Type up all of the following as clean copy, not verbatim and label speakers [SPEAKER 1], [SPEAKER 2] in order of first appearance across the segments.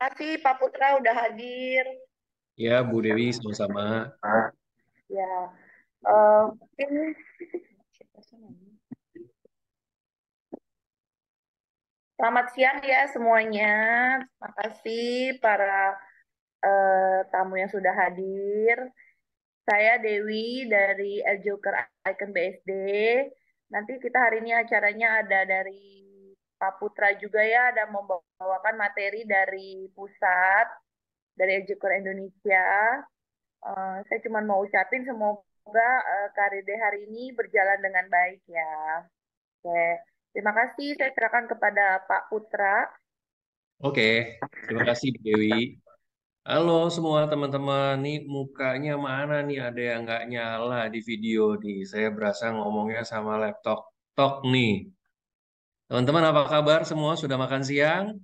[SPEAKER 1] Kasih Pak Putra udah hadir.
[SPEAKER 2] Ya, Bu Dewi sama-sama.
[SPEAKER 1] Ya, mungkin selamat siang ya semuanya. Terima kasih para tamu yang sudah hadir. Saya Dewi dari El Joker Icon BSD. Nanti kita hari ini acaranya ada dari Pak Putra juga ya, ada membawakan materi dari pusat, dari El Joker Indonesia. Saya cuma mau ucapin semoga karir Deh hari ini berjalan dengan baik ya. Oke, terima kasih. Saya serahkan kepada Pak Putra.
[SPEAKER 2] Oke, terima kasih Bu Dewi. Halo semua teman-teman, nih mukanya mana nih ada yang nggak nyala di video nih. Saya berasa ngomongnya sama laptop tok nih. Teman-teman apa kabar semua? Sudah makan siang?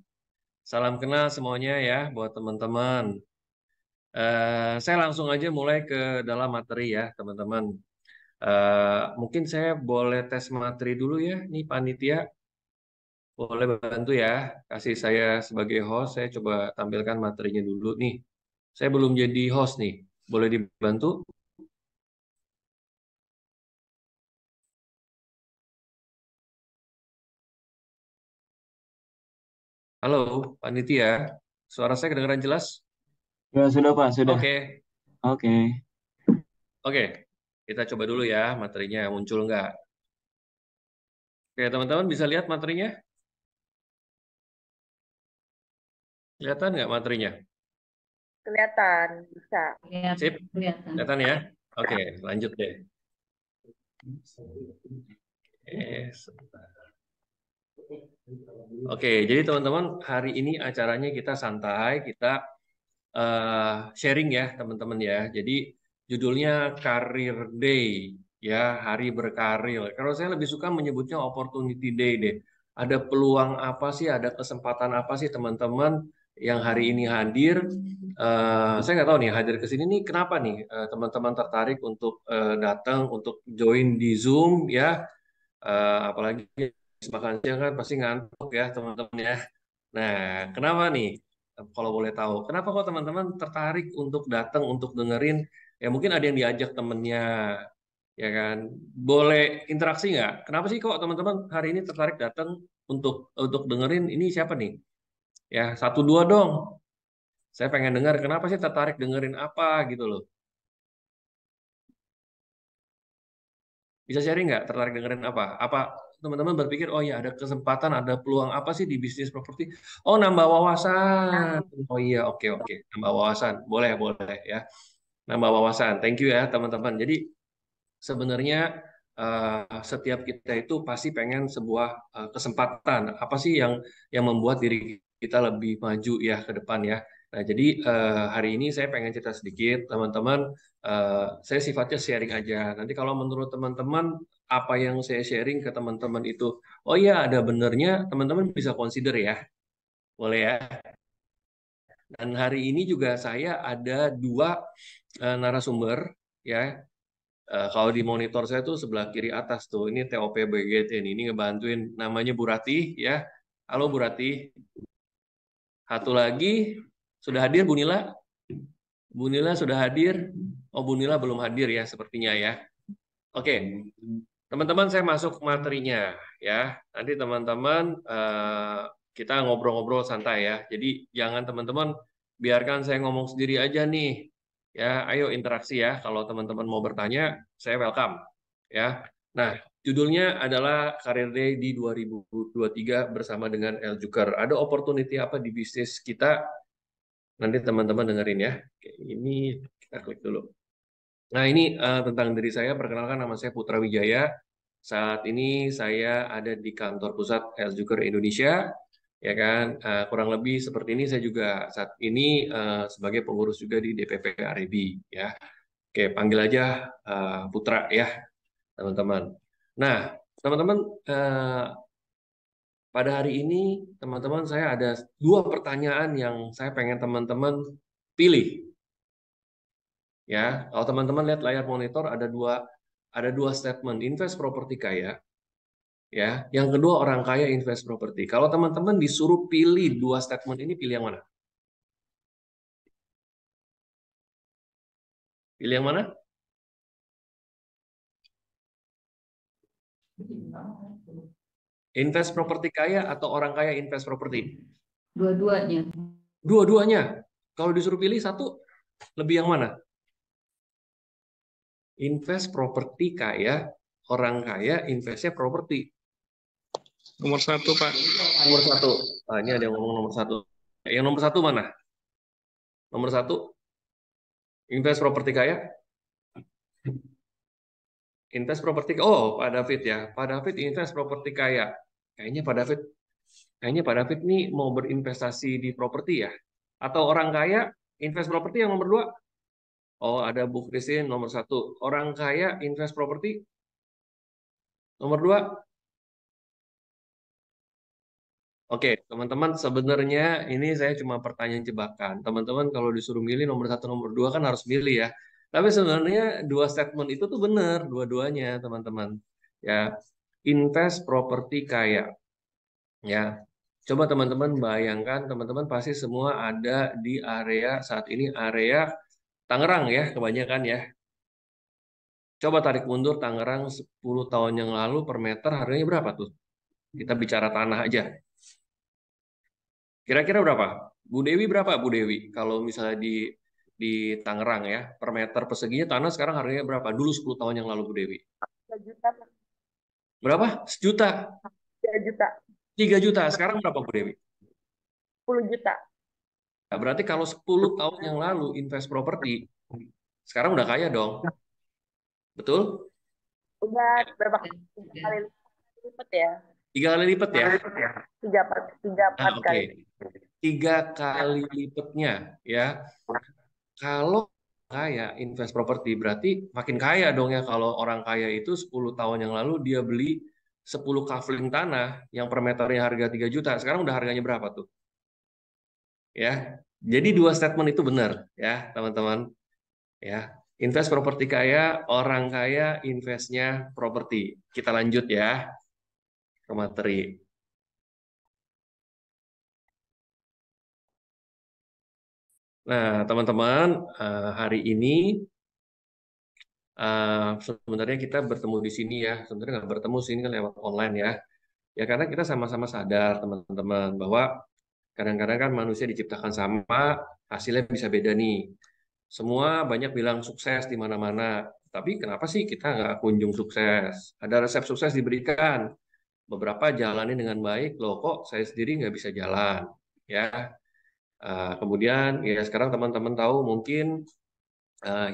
[SPEAKER 2] Salam kenal semuanya ya buat teman-teman. Saya langsung aja mulai ke dalam materi ya teman-teman. Mungkin saya boleh tes materi dulu ya, nih panitia. Boleh bantu ya, kasih saya sebagai host, saya coba tampilkan materinya dulu nih. Saya belum jadi host nih, boleh dibantu? Halo, panitia, suara saya kedengaran jelas?
[SPEAKER 3] Ya, sudah Pak, sudah.
[SPEAKER 2] Oke,
[SPEAKER 3] Oke.
[SPEAKER 2] oke. Kita coba dulu ya materinya, muncul nggak? Oke, teman-teman bisa lihat materinya? Kelihatan nggak materinya?
[SPEAKER 1] Kelihatan, bisa.
[SPEAKER 2] Sip,
[SPEAKER 4] Kelihatan.
[SPEAKER 2] kelihatan ya? Oke, lanjut deh. Sebentar. Oke, jadi teman-teman hari ini acaranya kita santai, kita sharing ya teman-teman ya. Jadi judulnya Career Day ya, hari berkarir. Kalau saya lebih suka menyebutnya Opportunity Day deh. Ada peluang apa sih, ada kesempatan apa sih teman-teman yang hari ini hadir? Saya nggak tahu nih hadir ke sini nih kenapa nih teman-teman tertarik untuk datang untuk join di Zoom ya. Apalagi makan siang kan pasti ngantuk ya teman-teman ya. Nah, kenapa nih? Kalau boleh tahu, kenapa kok teman-teman tertarik untuk datang untuk dengerin? Ya mungkin ada yang diajak temennya, ya kan? Boleh interaksi nggak? Kenapa sih kok teman-teman hari ini tertarik datang untuk dengerin ini siapa nih? Ya satu dua dong. Saya pengen dengar. Kenapa sih tertarik dengerin apa gitu loh? Bisa sharing nggak? Tertarik dengerin apa? Apa teman-teman berpikir, oh ya ada kesempatan, ada peluang apa sih di bisnis properti? Oh nambah wawasan. Oh iya, oke oke, nambah wawasan. Boleh boleh ya, nambah wawasan. Thank you ya teman-teman. Jadi sebenarnya setiap kita itu pasti pengen sebuah kesempatan. Apa sih yang membuat diri kita lebih maju ya ke depan ya. Nah, jadi hari ini saya pengen cerita sedikit, teman-teman. Saya sifatnya sharing aja. Nanti kalau menurut teman-teman apa yang saya sharing ke teman-teman itu, oh iya ada benernya, teman-teman bisa consider ya, boleh ya. Dan hari ini juga saya ada dua narasumber ya. Kalau di monitor saya tuh sebelah kiri atas tuh, ini TOP BGT ini ngebantuin namanya Bu Ratih ya. Halo Bu Ratih. Satu lagi sudah hadir Bu Nila. Bu Nila sudah hadir. Oh Bu Nila belum hadir ya sepertinya ya. Oke, teman-teman saya masuk ke materinya ya. Nanti teman-teman kita ngobrol-ngobrol santai ya. Jadi jangan teman-teman biarkan saya ngomong sendiri aja nih. Ya, ayo interaksi ya. Kalau teman-teman mau bertanya, saya welcome ya. Nah, judulnya adalah Career Day di 2023 bersama dengan El Joker. Ada opportunity apa di bisnis kita? Nanti teman-teman dengerin ya. Oke, ini kita klik dulu. Nah, ini tentang diri saya. Perkenalkan nama saya Putra Wijaya. Saat ini saya ada di kantor pusat Health Joker Indonesia, ya kan? Kurang lebih seperti ini. Saya juga saat ini sebagai pengurus juga di DPP REB, ya. Oke, panggil aja Putra ya, teman-teman. Nah, teman-teman, pada hari ini, teman-teman, saya ada dua pertanyaan yang saya pengen teman-teman pilih. Ya, kalau teman-teman lihat layar monitor ada dua statement invest properti kaya, ya. Yang kedua orang kaya invest properti. Kalau teman-teman disuruh pilih dua statement ini pilih yang mana? Pilih yang mana? Invest properti kaya atau orang kaya invest properti?
[SPEAKER 4] Dua-duanya.
[SPEAKER 2] Dua-duanya. Kalau disuruh pilih satu, lebih yang mana? Invest properti kaya, orang kaya investnya properti.
[SPEAKER 5] Nomor 1, Pak.
[SPEAKER 2] Nomor satu. Nah, ini ada yang ngomong nomor satu. Yang nomor satu mana? Nomor satu, invest properti kaya. Invest properti. Oh, Pak David ya. Pak David invest properti kaya. Kayaknya Pak David nih mau berinvestasi di properti ya. Atau orang kaya invest properti yang nomor dua. Oh, ada Bu Christine nomor satu. Orang kaya invest properti nomor dua. Oke, teman-teman, sebenarnya ini saya cuma pertanyaan jebakan. Teman-teman kalau disuruh milih nomor satu, nomor dua kan harus milih ya. Tapi sebenarnya dua statement itu tuh benar, dua-duanya, teman-teman. Ya, invest properti kaya. Ya, coba teman-teman bayangkan, teman-teman pasti semua ada di area saat ini area Tangerang ya, kebanyakan ya. Coba tarik mundur Tangerang 10 tahun yang lalu per meter harganya berapa tuh? Kita bicara tanah aja. Kira-kira berapa? Bu Dewi berapa Bu Dewi? Kalau misalnya di Tangerang ya, per meter perseginya tanah sekarang harganya berapa? Dulu 10 tahun yang lalu Bu Dewi.
[SPEAKER 1] 3 juta,
[SPEAKER 2] Berapa? Sejuta.
[SPEAKER 1] 3 juta,
[SPEAKER 2] 3 juta. Sekarang berapa Bu Dewi?
[SPEAKER 1] 10 juta.
[SPEAKER 2] Nah, berarti kalau 10 tahun yang lalu invest properti, sekarang udah kaya dong. Betul?
[SPEAKER 1] Udah berapa kali lipat ya?
[SPEAKER 2] 3 kali lipat ya?
[SPEAKER 1] 3 4
[SPEAKER 2] Oke.
[SPEAKER 1] kali.
[SPEAKER 2] 3 kali lipatnya ya. Kalau kaya invest properti berarti makin kaya dong ya. Kalau orang kaya itu 10 tahun yang lalu dia beli 10 kafling tanah yang per meternya harga 3 juta. Sekarang udah harganya berapa tuh? Ya. Jadi dua statement itu benar ya, teman-teman. Ya. Invest properti kaya, orang kaya investnya properti. Kita lanjut ya ke materi. Nah, teman-teman, hari ini sebenarnya kita bertemu di sini ya. Sebenarnya nggak bertemu sini kan lewat online ya. Ya karena kita sama-sama sadar teman-teman bahwa kadang-kadang kan manusia diciptakan sama, hasilnya bisa beda nih. Semua banyak bilang sukses di mana-mana, tapi kenapa sih kita nggak kunjung sukses? Ada resep sukses diberikan, beberapa jalanin dengan baik, loh kok saya sendiri nggak bisa jalan, ya. Kemudian ya sekarang teman-teman tahu mungkin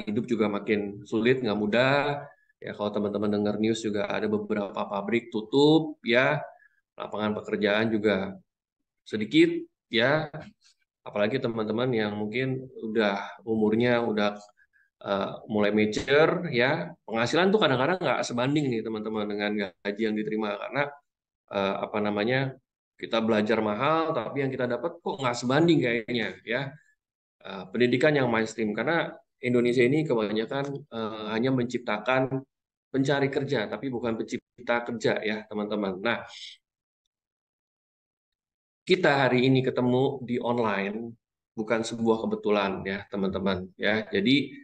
[SPEAKER 2] hidup juga makin sulit, nggak mudah. Ya kalau teman-teman dengar news juga ada beberapa pabrik tutup, ya lapangan pekerjaan juga sedikit, ya. Apalagi teman-teman yang mungkin udah umurnya udah mulai mature, ya penghasilan tuh kadang-kadang nggak sebanding nih teman-teman dengan gaji yang diterima karena apa namanya kita belajar mahal, tapi yang kita dapat kok nggak sebanding kayaknya, ya. Pendidikan yang mainstream karena Indonesia ini kebanyakan hanya menciptakan pencari kerja tapi bukan pencipta kerja ya teman-teman. Nah, kita hari ini ketemu di online bukan sebuah kebetulan ya teman-teman ya. Jadi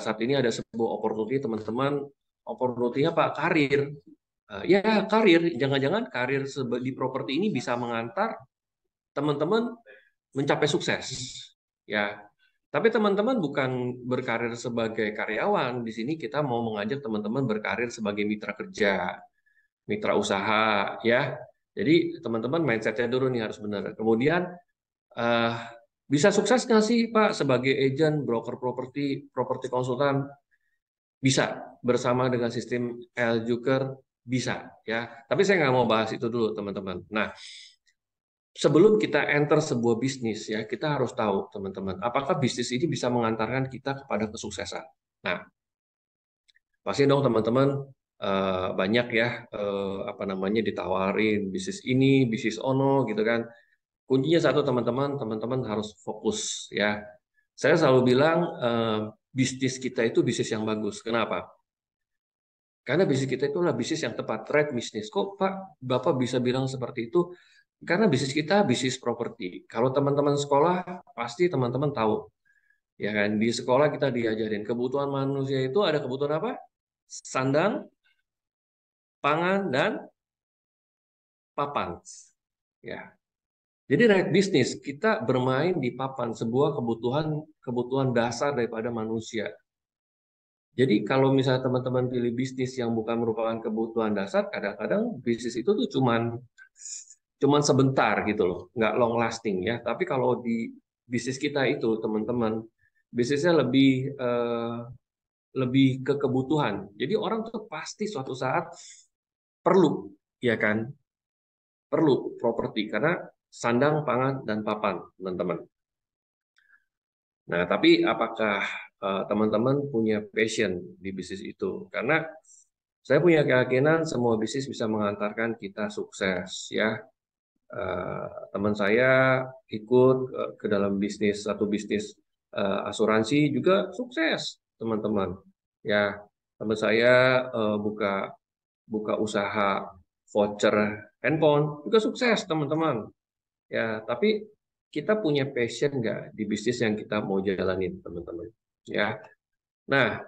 [SPEAKER 2] saat ini ada sebuah opportunity teman-teman, opportunity-nya Pak karir. Ya karir, jangan-jangan karir di properti ini bisa mengantar teman-teman mencapai sukses ya. Tapi teman-teman bukan berkarir sebagai karyawan. Di sini kita mau mengajak teman-teman berkarir sebagai mitra kerja, mitra usaha, ya. Jadi teman-teman mindset-nya dulu nih harus benar. Kemudian eh, bisa sukses nggak sih Pak sebagai agent, broker properti, properti konsultan? Bisa bersama dengan sistem L-Juker bisa, ya. Tapi saya nggak mau bahas itu dulu teman-teman. Nah, sebelum kita enter sebuah bisnis ya, kita harus tahu teman-teman, apakah bisnis ini bisa mengantarkan kita kepada kesuksesan. Nah, pasti dong teman-teman banyak ya apa namanya ditawarin bisnis ini, bisnis ono gitu kan. Kuncinya satu teman-teman, teman-teman harus fokus ya. Saya selalu bilang bisnis kita itu bisnis yang bagus. Kenapa? Karena bisnis kita itu adalah bisnis yang tepat, trade bisnis. Kok Pak, Bapak bisa bilang seperti itu? Karena bisnis kita bisnis properti. Kalau teman-teman sekolah, pasti teman-teman tahu. Ya kan, di sekolah kita diajarin kebutuhan manusia itu ada kebutuhan apa? Sandang, pangan, dan papan. Ya. Jadi right bisnis kita bermain di papan, sebuah kebutuhan dasar daripada manusia. Jadi kalau misalnya teman-teman pilih bisnis yang bukan merupakan kebutuhan dasar, kadang-kadang bisnis itu tuh cuman sebentar gitu loh, nggak long lasting ya. Tapi kalau di bisnis kita itu teman-teman, bisnisnya lebih ke kebutuhan. Jadi orang tuh pasti suatu saat perlu, ya kan, perlu properti karena sandang, pangan, dan papan, teman-teman. Nah, tapi apakah teman-teman punya passion di bisnis itu? Karena saya punya keyakinan semua bisnis bisa mengantarkan kita sukses, ya. Teman saya ikut ke dalam satu bisnis asuransi juga sukses, teman-teman. Ya, teman saya buka usaha voucher handphone juga sukses, teman-teman. Ya, tapi kita punya passion nggak di bisnis yang kita mau jalanin, teman-teman? Ya. Nah,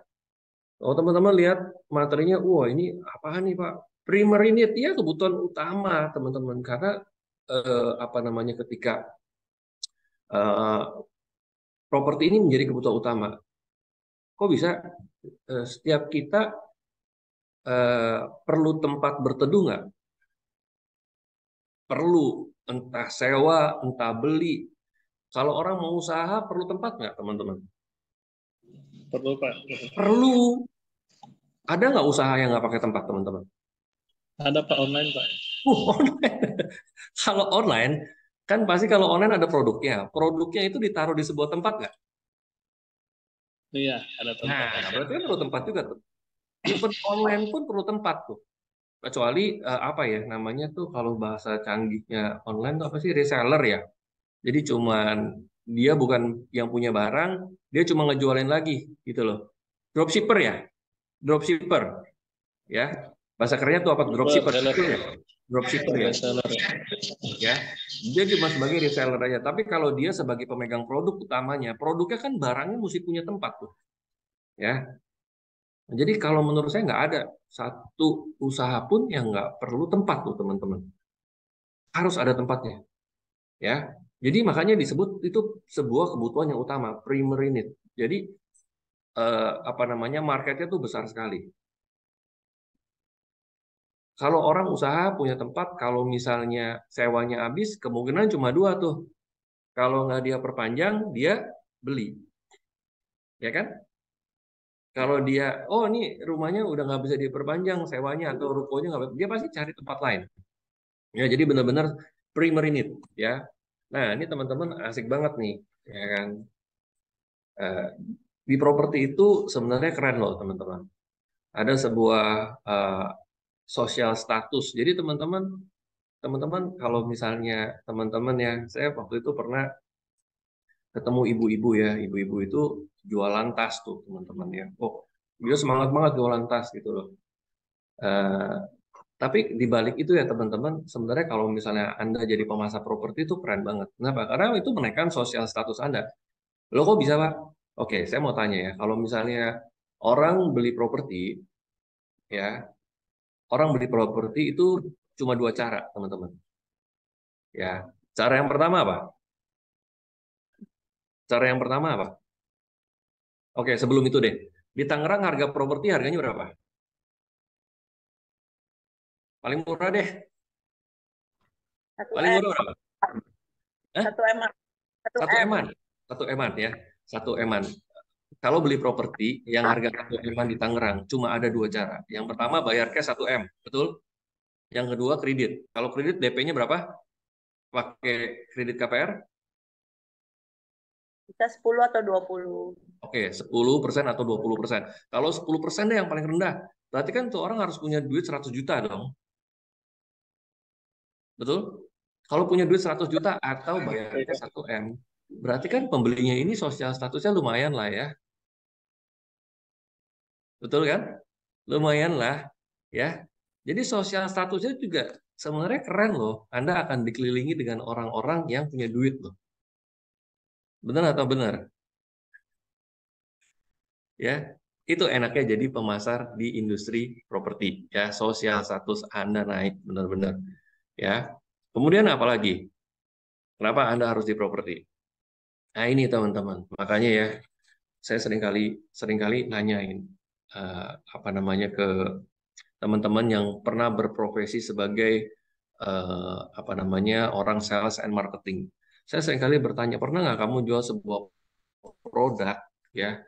[SPEAKER 2] kalau teman-teman lihat materinya, wah ini apaan nih Pak? Primary need, ya kebutuhan utama, teman-teman. Karena apa namanya ketika eh, properti ini menjadi kebutuhan utama, kok bisa setiap kita perlu tempat berteduh nggak? Perlu, entah sewa, entah beli. Kalau orang mau usaha, perlu tempat nggak, teman-teman?
[SPEAKER 5] Perlu, Pak.
[SPEAKER 2] Perlu. Ada nggak usaha yang nggak pakai tempat, teman-teman?
[SPEAKER 5] Ada, Pak, online, Pak.
[SPEAKER 2] Online. Kalau online, kan pasti kalau online ada produknya. Produknya itu ditaruh di sebuah tempat nggak?
[SPEAKER 5] Iya, ada tempat.
[SPEAKER 2] Nah, berarti kan perlu tempat juga tuh. Even online pun perlu tempat tuh. Kecuali apa ya namanya tuh kalau bahasa canggihnya online tuh apa sih reseller ya. Jadi cuman dia bukan yang punya barang, dia cuma ngejualin lagi gitu loh. Dropshipper ya, dropshipper ya. Bahasa kerennya tuh apa? Dropshipper ya. Dropshipper ya.
[SPEAKER 5] Reseller.
[SPEAKER 2] Ya, dia cuma sebagai reseller aja. Tapi kalau dia sebagai pemegang produk utamanya, produknya kan barangnya mesti punya tempat tuh. Ya, jadi kalau menurut saya nggak ada satu usaha pun yang nggak perlu tempat tuh teman-teman. Harus ada tempatnya, ya. Jadi makanya disebut itu sebuah kebutuhan yang utama, primary need. Jadi apa namanya marketnya tuh besar sekali. Kalau orang usaha punya tempat, kalau misalnya sewanya habis, kemungkinan cuma dua tuh. Kalau nggak dia perpanjang, dia beli, ya kan? Kalau dia, oh ini rumahnya udah nggak bisa diperpanjang sewanya atau rukonya nggak, dia pasti cari tempat lain. Ya, jadi benar-benar primary need, ya. Nah, ini teman-teman asik banget nih, ya kan? Eh, di properti itu sebenarnya keren loh, teman-teman. Ada sebuah sosial status. Jadi teman-teman kalau misalnya teman-teman ya, saya waktu itu pernah ketemu ibu-ibu ya, ibu-ibu itu jualan tas tuh, teman-teman ya. Oh, dia semangat banget jualan tas gitu loh. Eh, Tapi di balik itu ya teman-teman, sebenarnya kalau misalnya Anda jadi pemasar properti itu keren banget. Kenapa? Karena itu menaikkan sosial status Anda. Lo kok bisa, Pak? Oke, saya mau tanya ya, kalau misalnya orang beli properti, ya, orang beli properti itu cuma dua cara, teman-teman. Ya, cara yang pertama apa? Cara yang pertama apa? Oke, sebelum itu deh, di Tangerang harga properti harganya berapa? Paling murah deh.
[SPEAKER 1] Satu
[SPEAKER 2] Paling
[SPEAKER 1] M,
[SPEAKER 2] murah berapa? Hah?
[SPEAKER 1] satu M, satu
[SPEAKER 2] Satu
[SPEAKER 1] M.
[SPEAKER 2] eman. Satu eman ya. Satu eman. Kalau beli properti yang harga 1 M di Tangerang cuma ada dua cara. Yang pertama bayar cash 1 M, betul? Yang kedua kredit. Kalau kredit DP-nya berapa? Pakai kredit KPR?
[SPEAKER 1] Bisa 10 atau 20.
[SPEAKER 2] Oke, 10% atau 20%. Kalau 10% deh yang paling rendah. Berarti kan tuh orang harus punya duit 100 juta dong. Betul? Kalau punya duit 100 juta atau bayar cash 1 M. Berarti kan pembelinya ini sosial statusnya lumayan lah ya. Betul kan? Lumayan lah ya. Jadi sosial statusnya juga sebenarnya keren loh. Anda akan dikelilingi dengan orang-orang yang punya duit loh. Benar atau benar? Ya, itu enaknya jadi pemasar di industri properti. Ya, sosial status Anda naik benar-benar. Ya, kemudian apa lagi? Kenapa Anda harus di properti? Nah ini teman-teman, makanya ya saya seringkali nanyain apa namanya ke teman-teman yang pernah berprofesi sebagai apa namanya orang sales and marketing. Saya seringkali bertanya, pernah nggak kamu jual sebuah produk ya?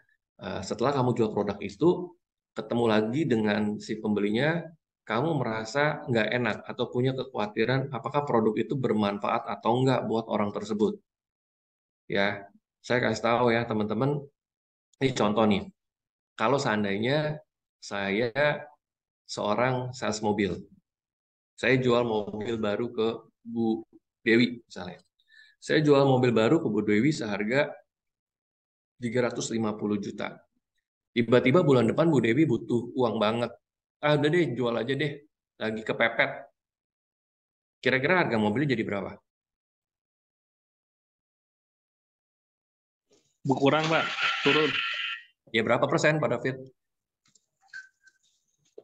[SPEAKER 2] Setelah kamu jual produk itu, ketemu lagi dengan si pembelinya, kamu merasa nggak enak atau punya kekhawatiran apakah produk itu bermanfaat atau nggak buat orang tersebut. Ya, saya kasih tahu ya teman-teman, ini contoh nih. Kalau seandainya saya seorang sales mobil, saya jual mobil baru ke Bu Dewi misalnya. Saya jual mobil baru ke Bu Dewi seharga 350 juta. Tiba-tiba bulan depan Bu Dewi butuh uang banget. Ah, udah deh, jual aja deh. Lagi kepepet. Kira-kira harga mobilnya jadi berapa?
[SPEAKER 5] Berkurang, Pak. Turun.
[SPEAKER 2] Ya berapa persen Pak David?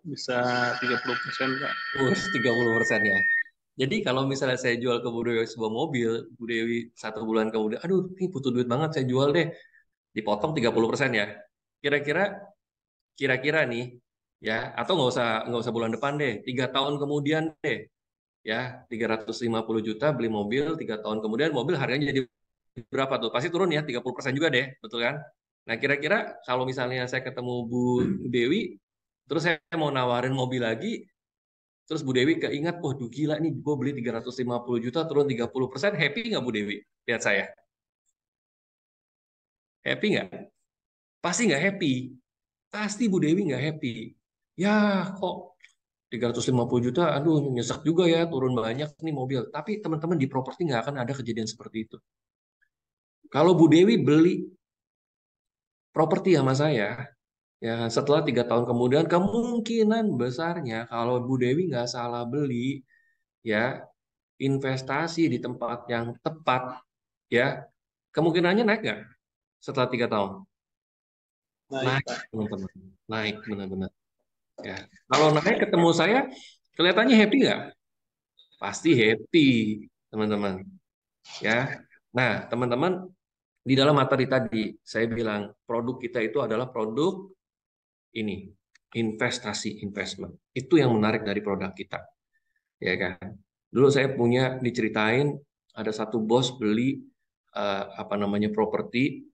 [SPEAKER 5] Bisa 30%, Pak.
[SPEAKER 2] 30% ya. Jadi kalau misalnya saya jual ke Bu Dewi sebuah mobil, Bu Dewi 1 bulan kemudian, aduh ini butuh duit banget, saya jual deh. Dipotong 30% ya. Kira-kira nih, ya, atau nggak usah bulan depan deh, 3 tahun kemudian deh, ya, 350 juta beli mobil, 3 tahun kemudian mobil harganya jadi berapa tuh? Pasti turun ya, 30% juga deh, betul kan? Nah, kira-kira kalau misalnya saya ketemu Bu Dewi, terus saya mau nawarin mobil lagi, terus Bu Dewi keingat, waduh gila nih, gue beli 350 juta, turun 30%, happy nggak Bu Dewi? Lihat saya. Happy nggak? Pasti nggak happy. Pasti Bu Dewi nggak happy. Ya, kok 350 juta, aduh nyesek juga ya, turun banyak nih mobil. Tapi teman-teman di properti nggak akan ada kejadian seperti itu. Kalau Bu Dewi beli properti sama saya, ya setelah 3 tahun kemudian, kemungkinan besarnya kalau Bu Dewi nggak salah beli, ya investasi di tempat yang tepat, ya kemungkinannya naik nggak setelah 3 tahun?
[SPEAKER 5] Naik,
[SPEAKER 2] Naik,
[SPEAKER 5] Pak.
[SPEAKER 2] teman-teman. Naik benar-benar. Ya. Kalau naik ketemu saya, kelihatannya happy nggak? Pasti happy, teman-teman. Ya. Nah, teman-teman, di dalam materi tadi saya bilang produk kita itu adalah produk ini, investasi, investment. Itu yang menarik dari produk kita, ya kan? Dulu saya punya diceritain ada satu bos beli apa namanya properti,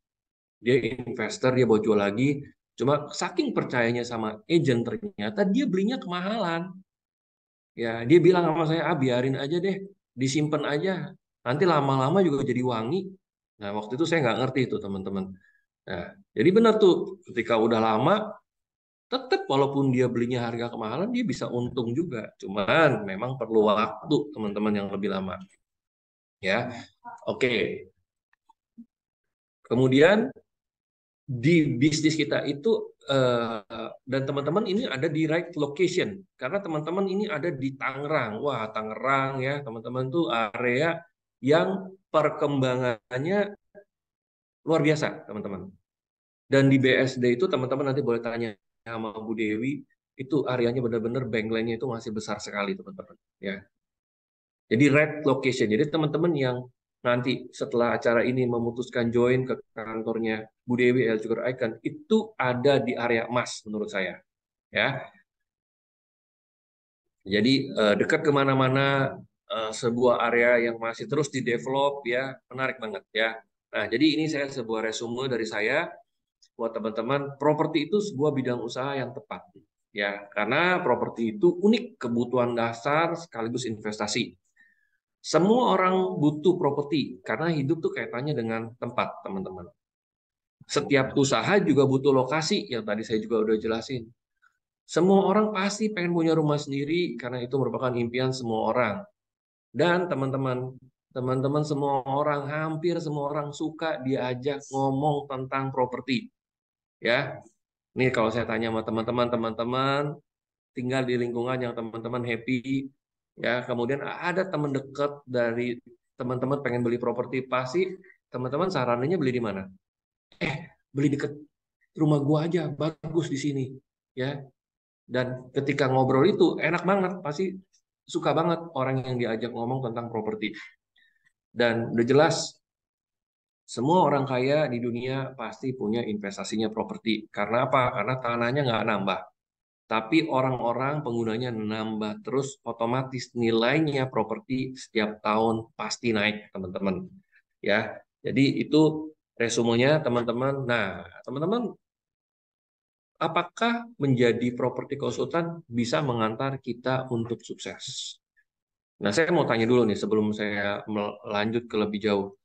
[SPEAKER 2] dia investor, dia mau jual lagi, cuma saking percayanya sama agent ternyata dia belinya kemahalan. Ya, dia bilang sama saya, ah biarin aja deh, disimpan aja, nanti lama-lama juga jadi wangi. Nah, waktu itu saya nggak ngerti itu teman-teman. Nah, jadi benar tuh, ketika udah lama, tetap walaupun dia belinya harga kemahalan, dia bisa untung juga. Cuman memang perlu waktu teman-teman yang lebih lama. Ya, oke. Kemudian di bisnis kita itu dan teman-teman ini ada di right location karena teman-teman ini ada di Tangerang. Wah, Tangerang ya, teman-teman tuh area yang perkembangannya luar biasa, teman-teman. Dan di BSD itu teman-teman nanti boleh tanya sama Bu Dewi, itu areanya benar-benar bankline-nya itu masih besar sekali, teman-teman. Ya. Jadi right location. Jadi teman-teman yang nanti setelah acara ini memutuskan join ke kantornya Bu Dewi El Sugar Icon, itu ada di area emas menurut saya. Ya. Jadi dekat kemana-mana, sebuah area yang masih terus di-develop, ya, menarik banget ya. Nah, jadi ini saya sebuah resume dari saya buat teman-teman. Properti itu sebuah bidang usaha yang tepat, ya, karena properti itu unik, kebutuhan dasar sekaligus investasi. Semua orang butuh properti karena hidup tuh kaitannya dengan tempat, teman-teman. Setiap usaha juga butuh lokasi, yang tadi saya juga udah jelasin. Semua orang pasti pengen punya rumah sendiri karena itu merupakan impian semua orang. Dan teman-teman semua orang, hampir semua orang suka diajak ngomong tentang properti. Ya, ini kalau saya tanya sama teman-teman tinggal di lingkungan yang teman-teman happy, ya, kemudian ada teman dekat dari teman-teman pengen beli properti, pasti teman-teman sarannya beli di mana? Beli deket rumah gua aja bagus di sini, ya. Dan ketika ngobrol itu enak banget, pasti suka banget orang yang diajak ngomong tentang properti. Dan udah jelas semua orang kaya di dunia pasti punya investasinya properti. Karena apa? Karena tanahnya nggak nambah. Tapi orang-orang penggunanya nambah terus, otomatis nilainya properti setiap tahun pasti naik, teman-teman. Ya, jadi itu resumenya, teman-teman. Nah, teman-teman, apakah menjadi properti konsultan bisa mengantar kita untuk sukses? Nah, saya mau tanya dulu nih sebelum saya melanjut ke lebih jauh.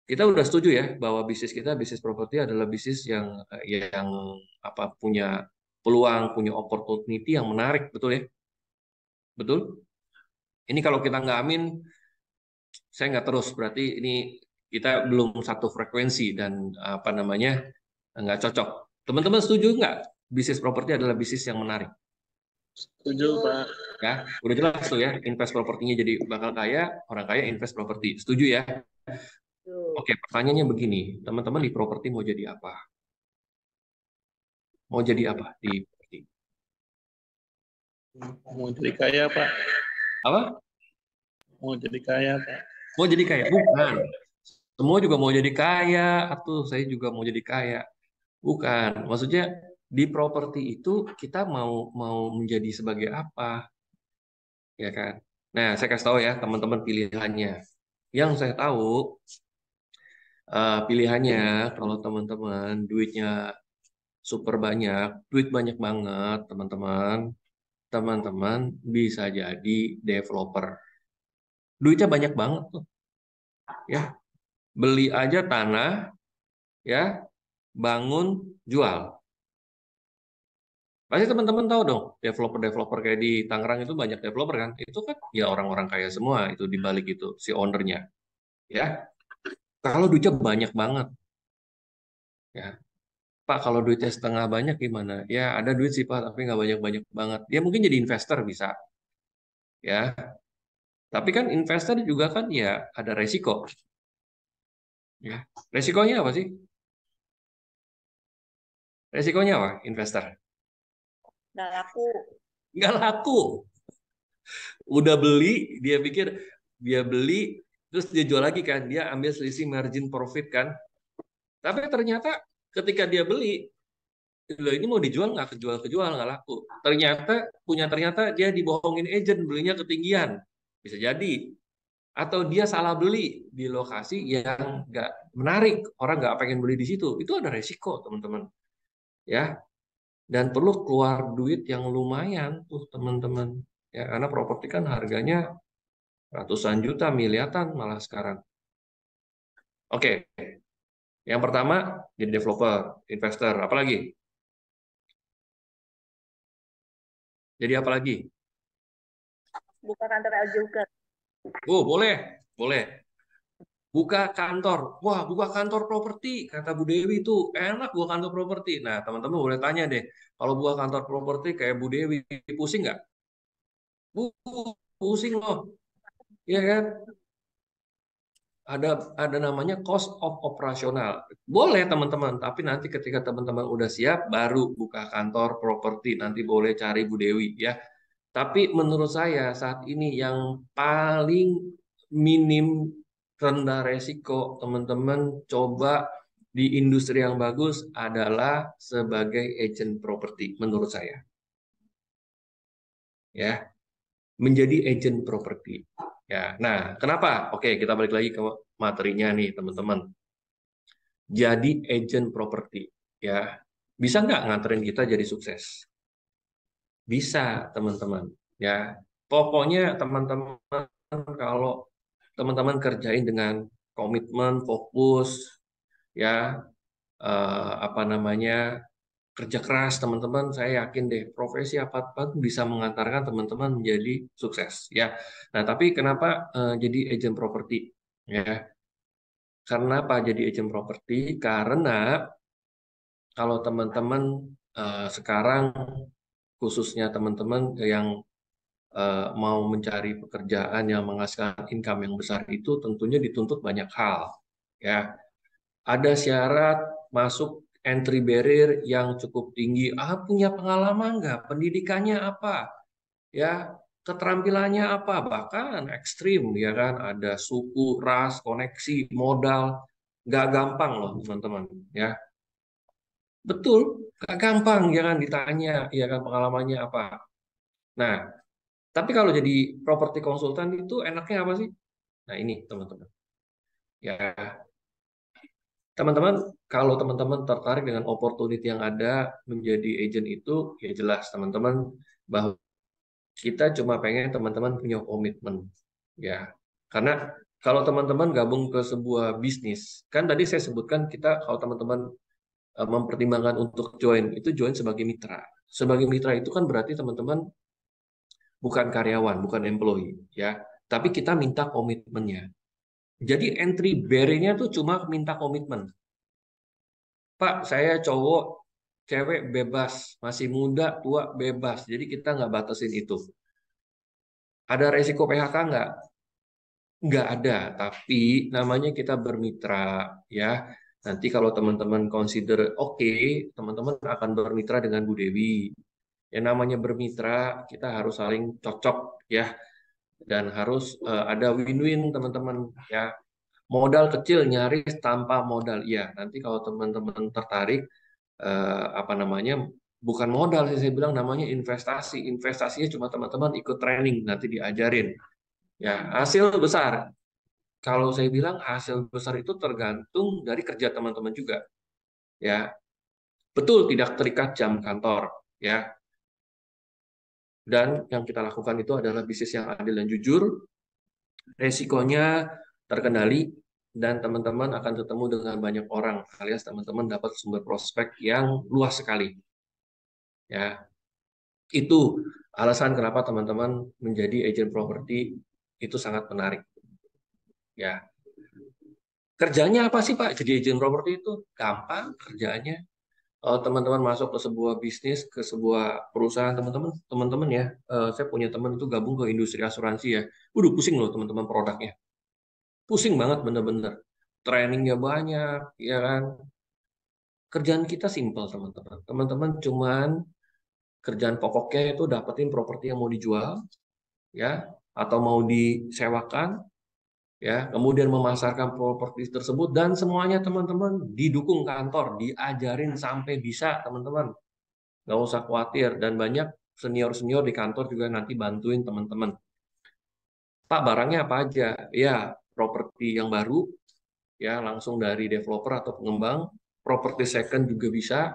[SPEAKER 2] Kita udah setuju ya bahwa bisnis kita, bisnis properti adalah bisnis yang apa punya peluang, punya opportunity yang menarik, betul ya? Betul? Ini kalau kita nggak amin, saya nggak terus. Berarti ini kita belum satu frekuensi dan apa namanya nggak cocok. Teman-teman setuju nggak? Bisnis properti adalah bisnis yang menarik.
[SPEAKER 5] Setuju, Pak.
[SPEAKER 2] Ya, udah jelas tuh ya. Invest propertinya jadi bakal kaya, orang kaya invest properti. Setuju ya? Oke, pertanyaannya begini. Teman-teman di properti mau jadi apa? Mau jadi apa di properti?
[SPEAKER 5] Mau jadi kaya, Pak.
[SPEAKER 2] Apa?
[SPEAKER 5] Mau jadi kaya, Pak.
[SPEAKER 2] Mau jadi kaya? Bukan. Semua juga mau jadi kaya, atau saya juga mau jadi kaya. Bukan. Maksudnya di properti itu kita mau mau menjadi sebagai apa, ya kan? Nah, saya kasih tahu ya teman-teman pilihannya. Yang saya tahu pilihannya kalau teman-teman duitnya super banyak, duit banyak banget, teman-teman. Teman-teman bisa jadi developer. Duitnya banyak banget tuh, ya. Beli aja tanah, ya, bangun, jual. Pasti teman-teman tahu dong, developer-developer kayak di Tangerang itu banyak developer kan? Itu kan ya orang-orang kaya semua itu di balik itu si ownernya, ya. Kalau duitnya banyak banget, ya. Pak, kalau duitnya setengah banyak gimana? Ya ada duit sih Pak, tapi nggak banyak-banyak banget. Ya mungkin jadi investor bisa, ya. Tapi kan investor juga kan ya ada resiko, ya. Resikonya apa sih? Resikonya apa? Investor
[SPEAKER 1] Nggak laku.
[SPEAKER 2] nggak laku. Udah beli, dia beli, terus dia jual lagi kan, dia ambil selisih margin profit kan. Tapi ternyata ketika dia beli, loh ini mau dijual nggak kejual nggak laku. Ternyata dia dibohongin agent belinya ketinggian, bisa jadi. Atau dia salah beli di lokasi yang nggak menarik, orang nggak pengen beli di situ. Itu ada resiko teman-teman, ya. Dan perlu keluar duit yang lumayan tuh teman-teman. Ya, karena properti kan harganya ratusan juta, miliaran malah sekarang. Oke, yang pertama jadi developer, investor, apalagi? Jadi apa lagi?
[SPEAKER 1] Buka kantor El Joker.
[SPEAKER 2] Oh, boleh, boleh. Buka kantor. Wah, buka kantor properti, kata Bu Dewi itu enak buka kantor properti. Nah, teman-teman boleh tanya deh, kalau buka kantor properti kayak Bu Dewi, pusing nggak? Pusing loh, ya kan? Ada namanya cost of operasional. Boleh teman-teman, tapi nanti ketika teman-teman udah siap, baru buka kantor properti. Nanti boleh cari Bu Dewi ya. Tapi menurut saya saat ini yang paling minim rendah resiko teman-teman coba di industri yang bagus adalah sebagai agent properti menurut saya. Ya, menjadi agent properti. Ya, nah, kenapa? Oke, kita balik lagi ke materinya nih, teman-teman. Jadi agent properti, ya. Bisa nggak nganterin kita jadi sukses? Bisa, teman-teman. Ya, pokoknya teman-teman kalau teman-teman kerjain dengan komitmen, fokus, ya, apa namanya, kerja keras, teman-teman, saya yakin deh profesi apa-apa bisa mengantarkan teman-teman menjadi sukses, ya. Nah, tapi kenapa jadi agent properti? Ya, karena apa jadi agent properti? Karena kalau teman-teman sekarang khususnya teman-teman yang mau mencari pekerjaan yang menghasilkan income yang besar itu tentunya dituntut banyak hal. Ya, ada syarat masuk entry barrier yang cukup tinggi. Punya pengalaman nggak? Pendidikannya apa? Ya, keterampilannya apa? Bahkan ekstrim, ya kan? Ada suku, ras, koneksi, modal. Nggak gampang loh, teman-teman. Ya, betul. Nggak gampang, ya kan? Ditanya, ya kan? Pengalamannya apa? Nah, tapi kalau jadi properti konsultan itu enaknya apa sih? Nah, ini, teman-teman. Ya, teman-teman, kalau teman-teman tertarik dengan opportunity yang ada menjadi agent itu, ya jelas teman-teman bahwa kita cuma pengen teman-teman punya komitmen, ya. Karena kalau teman-teman gabung ke sebuah bisnis, kan tadi saya sebutkan kita kalau teman-teman mempertimbangkan untuk itu join sebagai mitra. Sebagai mitra itu kan berarti teman-teman bukan karyawan, bukan employee, ya. Tapi kita minta komitmennya. Jadi entry barrier-nya tuh cuma minta komitmen. Pak, saya cowok, cewek bebas, masih muda, tua bebas. Jadi kita nggak batasin itu. Ada resiko PHK nggak? Nggak ada, tapi namanya kita bermitra, ya. Nanti kalau teman-teman consider oke, teman-teman akan bermitra dengan Bu Dewi. Yang namanya bermitra, kita harus saling cocok, ya. Dan harus ada win-win, teman-teman, ya. Modal kecil nyaris tanpa modal, ya. Nanti kalau teman-teman tertarik, apa namanya, bukan modal sih saya bilang, namanya investasi. Investasinya cuma teman-teman ikut training, nanti diajarin. Ya, hasil besar. Kalau saya bilang hasil besar itu tergantung dari kerja teman-teman juga. Ya, betul tidak terikat jam kantor, ya. Dan yang kita lakukan itu adalah bisnis yang adil dan jujur, resikonya terkendali, dan teman-teman akan ketemu dengan banyak orang, alias teman-teman dapat sumber prospek yang luas sekali. Ya, itu alasan kenapa teman-teman menjadi agent properti itu sangat menarik. Ya, kerjanya apa sih Pak? Jadi agent properti itu gampang kerjanya. Kalau teman-teman masuk ke sebuah bisnis, ke sebuah perusahaan, teman-teman ya, saya punya teman itu gabung ke industri asuransi ya. Udah pusing loh teman-teman produknya. Pusing banget bener-bener. Trainingnya banyak, ya kan. Kerjaan kita simpel teman-teman. Teman-teman cuman kerjaan pokoknya itu dapetin properti yang mau dijual, ya, atau mau disewakan, ya, kemudian memasarkan properti tersebut, dan semuanya teman-teman didukung kantor, diajarin sampai bisa teman-teman. Nggak usah khawatir, dan banyak senior-senior di kantor juga nanti bantuin teman-teman. Pak, barangnya apa aja? Ya, properti yang baru, ya, langsung dari developer atau pengembang. Properti second juga bisa,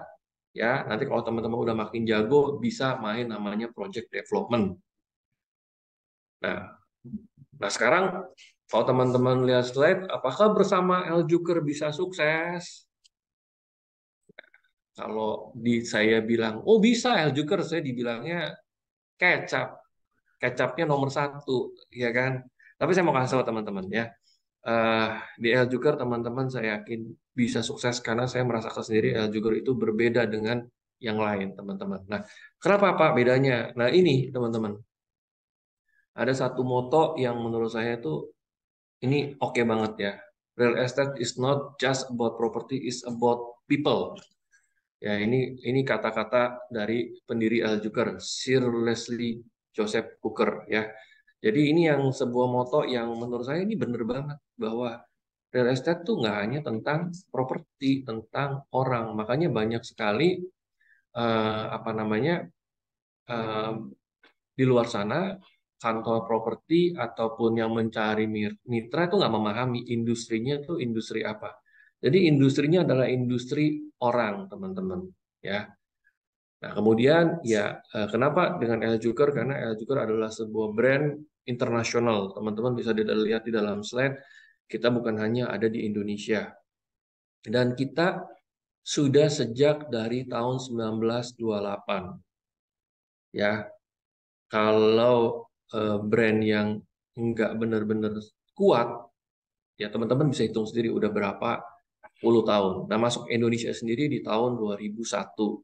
[SPEAKER 2] ya. Nanti kalau teman-teman udah makin jago, bisa main namanya project development. Nah, sekarang kalau teman-teman lihat slide, apakah bersama El Joker bisa sukses? Kalau saya bilang, oh bisa El Joker, saya dibilangnya kecap. Kecapnya nomor satu, ya kan? Tapi saya mau kasih tahu teman-teman ya, Eh, di El Joker teman-teman saya yakin bisa sukses karena saya merasakan sendiri El Joker itu berbeda dengan yang lain, teman-teman. Nah, kenapa Pak bedanya? Nah, ini teman-teman, ada satu moto yang menurut saya itu ini oke banget ya. Real estate is not just about property, it's about people. Ya, ini kata-kata dari pendiri El Joker, Sir Leslie Joseph Hooker ya. Jadi ini yang sebuah moto yang menurut saya ini benar banget bahwa real estate tuh nggak hanya tentang properti, tentang orang. Makanya banyak sekali apa namanya di luar sana kantor properti ataupun yang mencari mitra itu nggak memahami industrinya tuh industri apa. Jadi industrinya adalah industri orang, teman-teman. Ya. Nah, kemudian ya kenapa dengan El Joker? Karena El Joker adalah sebuah brand internasional. Teman-teman bisa lihat di dalam slide, kita bukan hanya ada di Indonesia. Dan kita sudah sejak dari tahun 1928. Ya, kalau brand yang nggak benar-benar kuat, ya teman-teman bisa hitung sendiri udah berapa puluh tahun. Nah, masuk Indonesia sendiri di tahun 2001.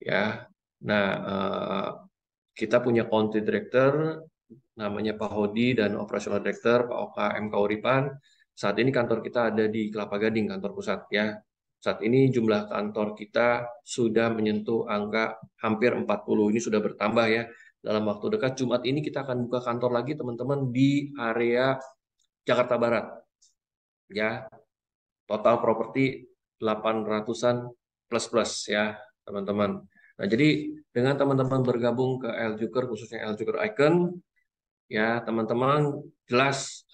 [SPEAKER 2] Ya, nah kita punya country director namanya Pak Hodi dan operational director Pak Oka M. Kauripan. Saat ini kantor kita ada di Kelapa Gading, kantor pusat ya. Saat ini jumlah kantor kita sudah menyentuh angka hampir 40. Ini sudah bertambah ya. Dalam waktu dekat Jumat ini kita akan buka kantor lagi teman-teman di area Jakarta Barat. Ya, total properti 800-an plus ya, teman-teman. Nah, jadi dengan teman-teman bergabung ke L-Joker, khususnya L-Joker Icon, ya teman-teman jelas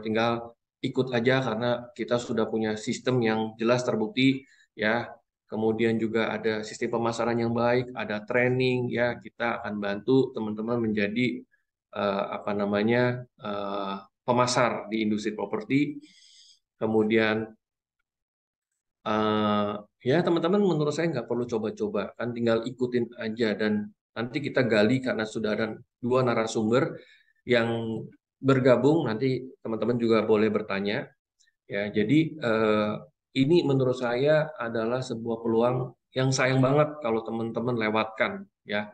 [SPEAKER 2] tinggal ikut aja karena kita sudah punya sistem yang jelas terbukti ya. Kemudian juga ada sistem pemasaran yang baik, ada training ya. Kita akan bantu teman-teman menjadi pemasar di industri properti. Kemudian ya teman-teman menurut saya nggak perlu coba-coba, kan tinggal ikutin aja dan nanti kita gali karena sudah ada 2 narasumber yang bergabung, nanti teman-teman juga boleh bertanya ya. Jadi ini menurut saya adalah sebuah peluang yang sayang banget kalau teman-teman lewatkan ya,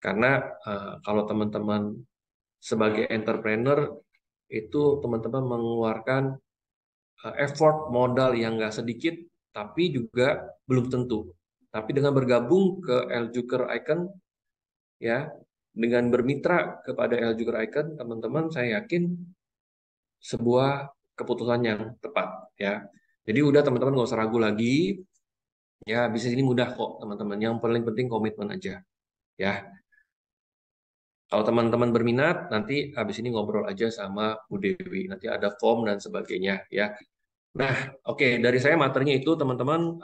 [SPEAKER 2] karena kalau teman-teman sebagai entrepreneur itu teman-teman mengeluarkan effort modal yang nggak sedikit, tapi juga belum tentu. Tapi dengan bergabung ke L-Joker Icon, ya, dengan bermitra kepada L-Joker Icon, teman-teman saya yakin sebuah keputusan yang tepat, ya. Jadi udah teman-teman nggak usah ragu lagi, ya bisnis ini mudah kok teman-teman. Yang paling penting komitmen aja, ya. Kalau teman-teman berminat, nanti habis ini ngobrol aja sama Bu Dewi. Nanti ada form dan sebagainya, ya. Nah, oke, dari saya materinya itu teman-teman,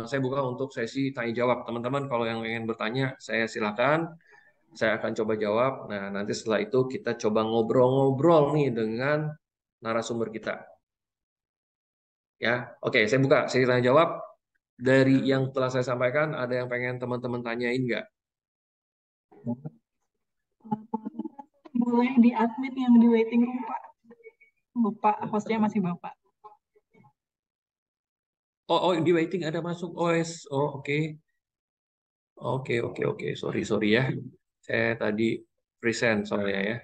[SPEAKER 2] saya buka untuk sesi tanya jawab. Teman-teman kalau yang ingin bertanya, saya silakan, saya akan coba jawab. Nah, nanti setelah itu kita coba ngobrol-ngobrol nih dengan narasumber kita. Ya, oke, saya buka sesi tanya jawab. Dari yang telah saya sampaikan, ada yang pengen teman-teman tanyain nggak?
[SPEAKER 4] Boleh di admit yang di waiting room, Pak. Bapak, hostnya masih Bapak.
[SPEAKER 2] Oh, di waiting ada masuk OS. Oh, oke. Oke. Sorry ya. Saya tadi present soalnya ya.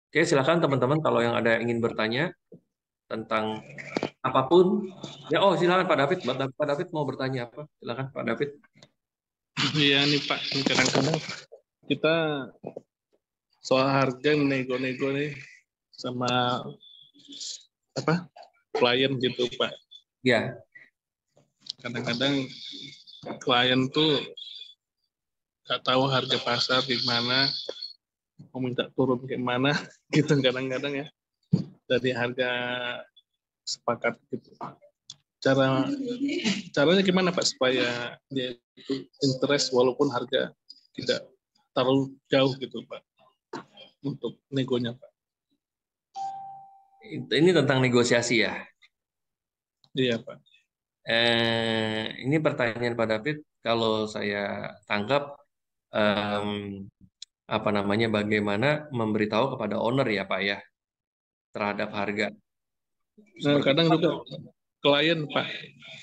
[SPEAKER 2] Oke, silakan teman-teman kalau yang ada yang ingin bertanya tentang apapun. Ya, silakan Pak David. Pak David mau bertanya apa? Silakan Pak David.
[SPEAKER 5] Iya nih Pak, kadang-kadang kita soal harga nego-nego nih sama klien gitu Pak.
[SPEAKER 2] Ya.
[SPEAKER 5] Kadang-kadang klien tuh nggak tahu harga pasar gimana, mau minta turun gimana gitu kadang-kadang ya, dari harga sepakat gitu. Caranya gimana Pak supaya dia itu interest walaupun harga tidak terlalu jauh gitu Pak untuk negonya Pak.
[SPEAKER 2] Ini tentang negosiasi ya.
[SPEAKER 5] Iya Pak.
[SPEAKER 2] Ini pertanyaan Pak David, kalau saya tangkap bagaimana memberitahu kepada owner ya Pak ya terhadap harga.
[SPEAKER 5] Nah, kadang juga klien Pak,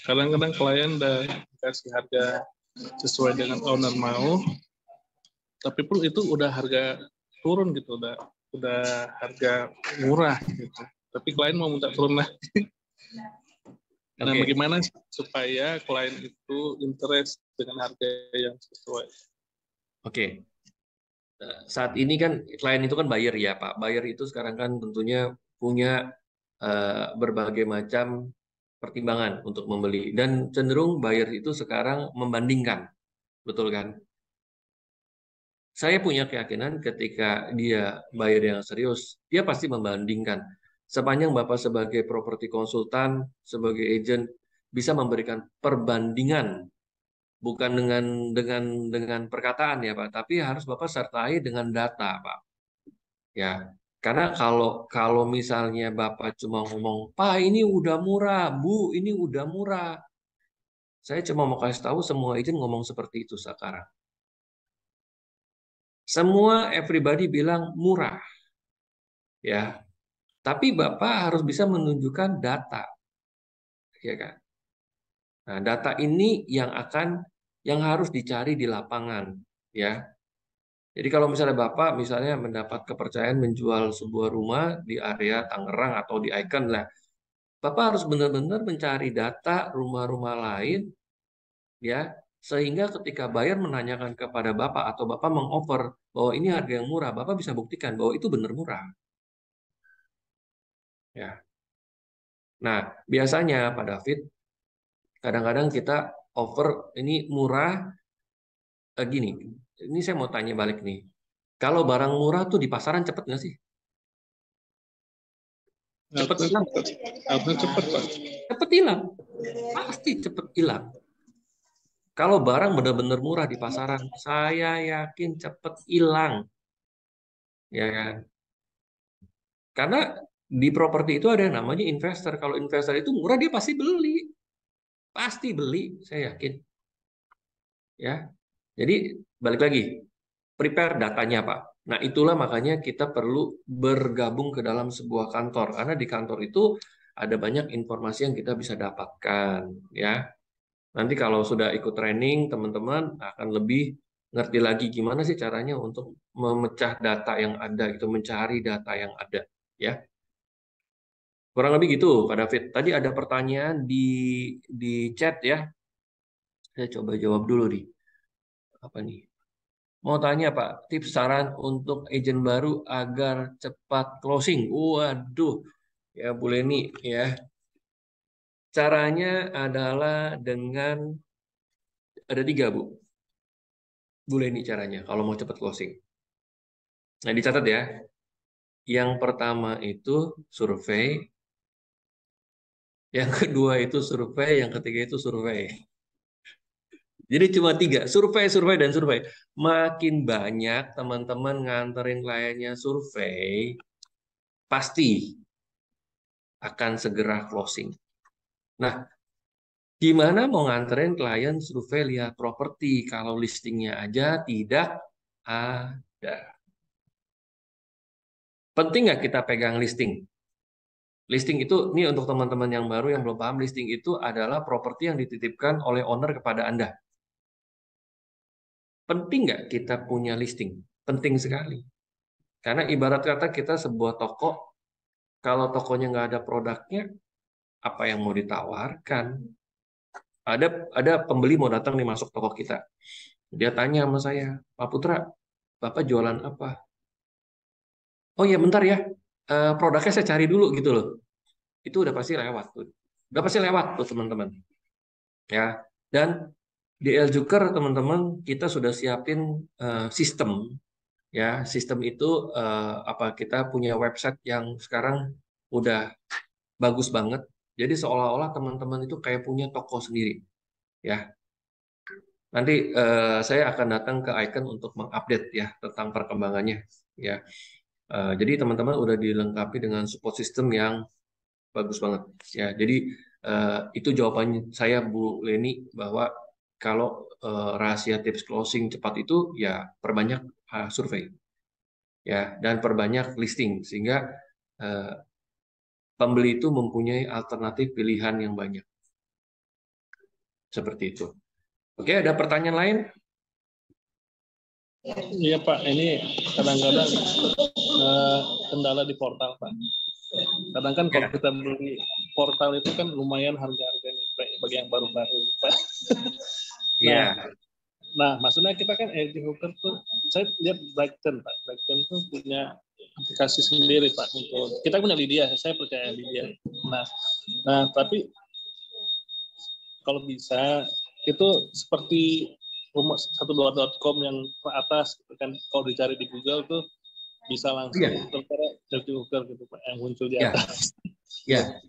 [SPEAKER 5] kadang-kadang klien udah kasih harga sesuai dengan owner mau, tapi pun itu udah harga turun gitu, udah harga murah gitu, tapi klien mau minta turun lagi. Nah, bagaimana supaya klien itu interest dengan harga yang sesuai?
[SPEAKER 2] Oke. Saat ini kan klien itu kan buyer ya Pak. Buyer itu sekarang kan tentunya punya berbagai macam pertimbangan untuk membeli, dan cenderung buyer itu sekarang membandingkan, betul kan? Saya punya keyakinan ketika dia buyer yang serius, dia pasti membandingkan. Sepanjang Bapak sebagai properti konsultan, sebagai agent bisa memberikan perbandingan, bukan dengan perkataan ya Pak, tapi harus Bapak sertai dengan data Pak. Ya, karena kalau misalnya Bapak cuma ngomong, Pak ini udah murah, Bu ini udah murah, saya cuma mau kasih tahu semua agent ngomong seperti itu sekarang. Semua everybody bilang murah, ya. Tapi Bapak harus bisa menunjukkan data, ya kan? Nah, data ini yang harus dicari di lapangan, ya. Jadi kalau misalnya Bapak misalnya mendapat kepercayaan menjual sebuah rumah di area Tangerang atau di Icon lah, Bapak harus benar-benar mencari data rumah-rumah lain, ya, sehingga ketika buyer menanyakan kepada Bapak atau Bapak mengoffer bahwa ini harga yang murah, Bapak bisa buktikan bahwa itu benar murah. Ya. Nah, biasanya Pak David, kadang-kadang kita offer ini murah, gini, ini saya mau tanya balik nih. Kalau barang murah tuh di pasaran cepet nggak sih? Cepet hilang.
[SPEAKER 5] Harusnya cepet, Pak.
[SPEAKER 2] Cepet hilang. Pasti cepet hilang. Kalau barang benar-benar murah di pasaran, saya yakin cepet hilang. Ya kan? Karena di properti itu ada yang namanya investor. Kalau investor itu murah, dia pasti beli. Pasti beli, saya yakin. Ya. Jadi balik lagi, prepare datanya, Pak. Nah, itulah makanya kita perlu bergabung ke dalam sebuah kantor, karena di kantor itu ada banyak informasi yang kita bisa dapatkan, ya. Nanti kalau sudah ikut training, teman-teman akan lebih ngerti lagi gimana sih caranya untuk memecah data yang ada, gitu, mencari data yang ada, ya. Kurang lebih gitu, Pak David. Tadi ada pertanyaan di chat, ya. Saya coba jawab dulu nih. Apa nih? Mau tanya Pak, tips saran untuk agent baru agar cepat closing. Waduh, ya Bu Leni ya. Caranya adalah dengan ada 3 Bu. Bu Leni caranya kalau mau cepat closing. Nah dicatat ya. Yang pertama itu survei. Yang kedua itu survei. Yang ketiga itu survei. Jadi cuma 3, survei, survei, dan survei. Makin banyak teman-teman nganterin kliennya survei, pasti akan segera closing. Nah, gimana mau nganterin klien survei lihat properti kalau listingnya aja tidak ada? Penting nggak kita pegang listing? Listing itu, ini untuk teman-teman yang baru yang belum paham, listing itu adalah properti yang dititipkan oleh owner kepada Anda. Penting nggak kita punya listing? Penting sekali. Karena ibarat kata kita sebuah toko, kalau tokonya nggak ada produknya, apa yang mau ditawarkan? Ada pembeli mau datang nih masuk toko kita. Dia tanya sama saya, Pak Putra, Bapak jualan apa? Oh ya bentar ya, produknya saya cari dulu gitu loh. Itu udah pasti lewat tuh. Udah pasti lewat tuh teman-teman. Ya. Dan di Eljuker teman-teman kita sudah siapin sistem. Ya, sistem itu apa kita punya website yang sekarang udah bagus banget. Jadi seolah-olah teman-teman itu kayak punya toko sendiri. Ya. Nanti saya akan datang ke Icon untuk mengupdate ya tentang perkembangannya. Ya. Jadi teman-teman udah dilengkapi dengan support system yang bagus banget. Ya, jadi itu jawabannya saya Bu Leni bahwa kalau rahasia tips closing cepat itu ya perbanyak survei, ya dan perbanyak listing sehingga pembeli itu mempunyai alternatif pilihan yang banyak. Seperti itu. Oke, ada pertanyaan lain?
[SPEAKER 5] Iya Pak, ini kadang-kadang kendala di portal Pak. Kadang kan kalau kita beli portal itu kan lumayan harga-harganya bagi yang baru-baru Pak.
[SPEAKER 2] Iya.
[SPEAKER 5] Nah, maksudnya kita kan LG Hooker tuh, saya lihat Brighton Pak. Brighton tuh punya aplikasi sendiri Pak. Untuk kita punya Lydia, saya percaya Lydia. Nah, tapi kalau bisa itu seperti rumah 12.com yang ke atas gitu kan, kalau dicari di Google tuh bisa langsung tertera LG Hooker gitu Pak yang muncul di atas.
[SPEAKER 2] Ya.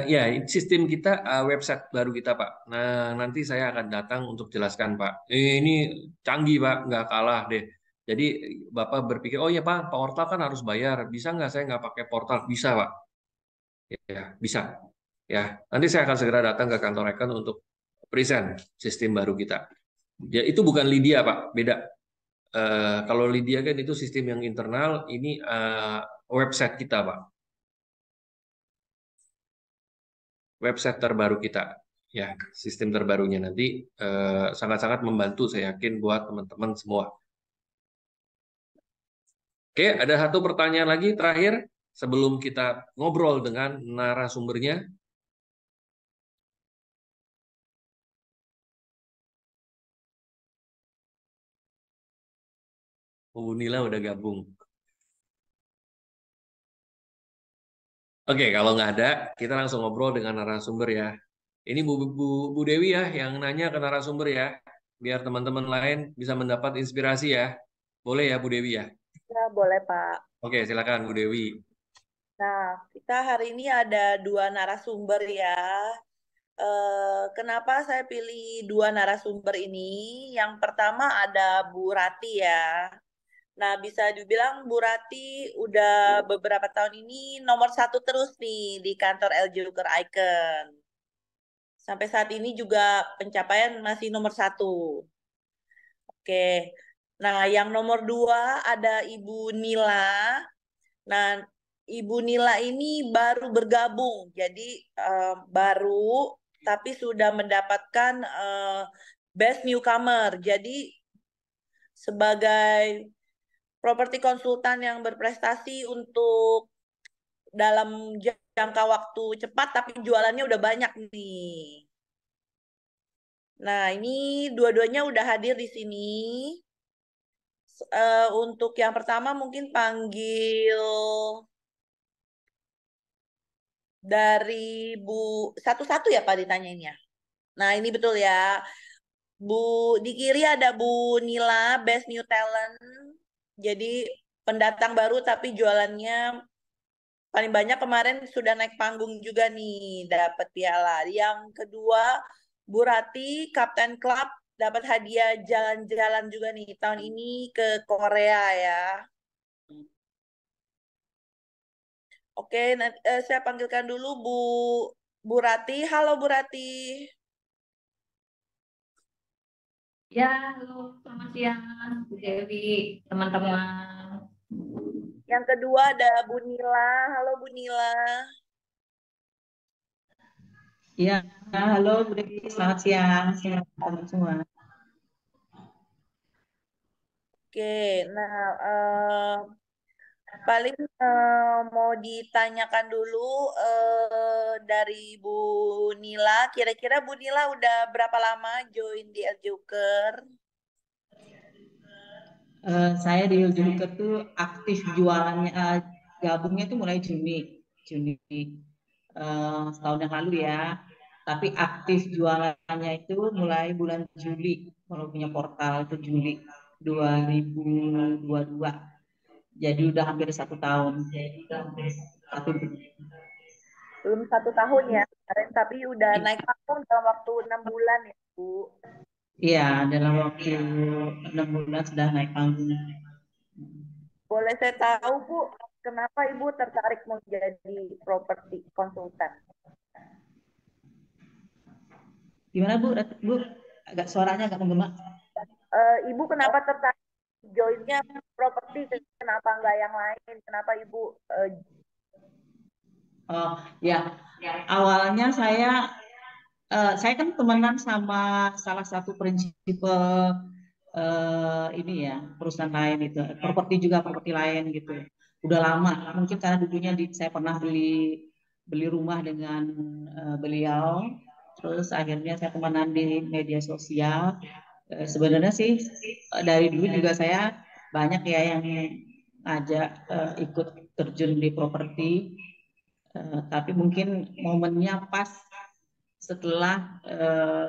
[SPEAKER 2] Ya, sistem kita website baru kita Pak. Nah, nanti saya akan datang untuk jelaskan Pak. Ini canggih Pak, nggak kalah deh. Jadi Bapak berpikir, oh ya Pak, portal kan harus bayar. Bisa nggak saya nggak pakai portal? Bisa Pak. Ya, bisa. Ya, nanti saya akan segera datang ke kantor Icon untuk present sistem baru kita. Ya, itu bukan Lydia Pak, beda. Kalau Lydia kan itu sistem yang internal, ini website kita Pak. Website terbaru kita, ya sistem terbarunya nanti sangat-sangat membantu saya yakin buat teman-teman semua. Oke, ada satu pertanyaan lagi terakhir sebelum kita ngobrol dengan narasumbernya. Bu Nila udah gabung. Oke, kalau nggak ada, kita langsung ngobrol dengan narasumber ya. Ini Bu Dewi ya yang nanya ke narasumber ya, biar teman-teman lain bisa mendapat inspirasi ya. Boleh ya Bu Dewi ya?
[SPEAKER 1] Ya, boleh Pak.
[SPEAKER 2] Oke, silakan Bu Dewi.
[SPEAKER 1] Nah, kita hari ini ada 2 narasumber ya. Kenapa saya pilih 2 narasumber ini? Yang pertama ada Bu Rati ya. Nah, bisa dibilang Bu Rati udah beberapa tahun ini nomor 1 terus nih di kantor LJ Joker Icon. Sampai saat ini juga pencapaian masih nomor 1. Oke. Nah, yang nomor 2 ada Ibu Nila. Nah, Ibu Nila ini baru bergabung, jadi baru tapi sudah mendapatkan Best Newcomer. Jadi sebagai properti konsultan yang berprestasi untuk dalam jangka waktu cepat, tapi jualannya udah banyak nih. Nah, ini dua-duanya udah hadir di sini. Untuk yang pertama mungkin panggil dari Bu satu-satu ya Pak ditanyainnya. Nah, ini betul ya. Bu di kiri ada Bu Nila, Best New Talent. Jadi pendatang baru tapi jualannya paling banyak kemarin sudah naik panggung juga nih, dapat piala. Yang kedua, Bu Rati, Kapten Club, dapat hadiah jalan-jalan juga nih tahun ini ke Korea ya. Oke, saya panggilkan dulu Bu Rati. Halo Bu Rati.
[SPEAKER 6] Ya, halo, selamat siang, Bu Dewi, teman-teman.
[SPEAKER 1] Yang kedua ada Bu Nila. Halo Bu Nila.
[SPEAKER 4] Iya, halo Bu Dewi, selamat siang, teman semua.
[SPEAKER 1] Oke, nah paling mau ditanyakan dulu dari Bu Nila. Kira-kira Bu Nila udah berapa lama join di El Joker?
[SPEAKER 4] Saya di Joker tuh aktif jualannya, gabungnya tuh mulai Juni setahun yang lalu ya. Tapi aktif jualannya itu mulai bulan Juli, kalau punya portal itu Juli 2022. Jadi udah hampir 1 tahun.
[SPEAKER 1] Belum 1 tahun ya kemarin, tapi udah naik panggung dalam waktu 6 bulan ya Bu.
[SPEAKER 4] Iya, dalam waktu 6 bulan sudah naik panggung.
[SPEAKER 1] Boleh saya tahu Bu, kenapa Ibu tertarik mau jadi properti konsultan?
[SPEAKER 4] Gimana Bu? Bu, agak suaranya agak menggema.
[SPEAKER 1] Ibu kenapa tertarik joinnya properti? Kenapa nggak yang lain? Kenapa Ibu
[SPEAKER 4] Oh ya, awalnya saya kan temenan sama salah satu prinsipal ini ya, perusahaan lain itu, properti lain gitu. Udah lama, mungkin karena dulunya saya pernah beli rumah dengan beliau, terus akhirnya saya temenan di media sosial. Sebenarnya sih dari dulu juga saya banyak ya yang ngajak ikut terjun di properti. Tapi mungkin momennya pas setelah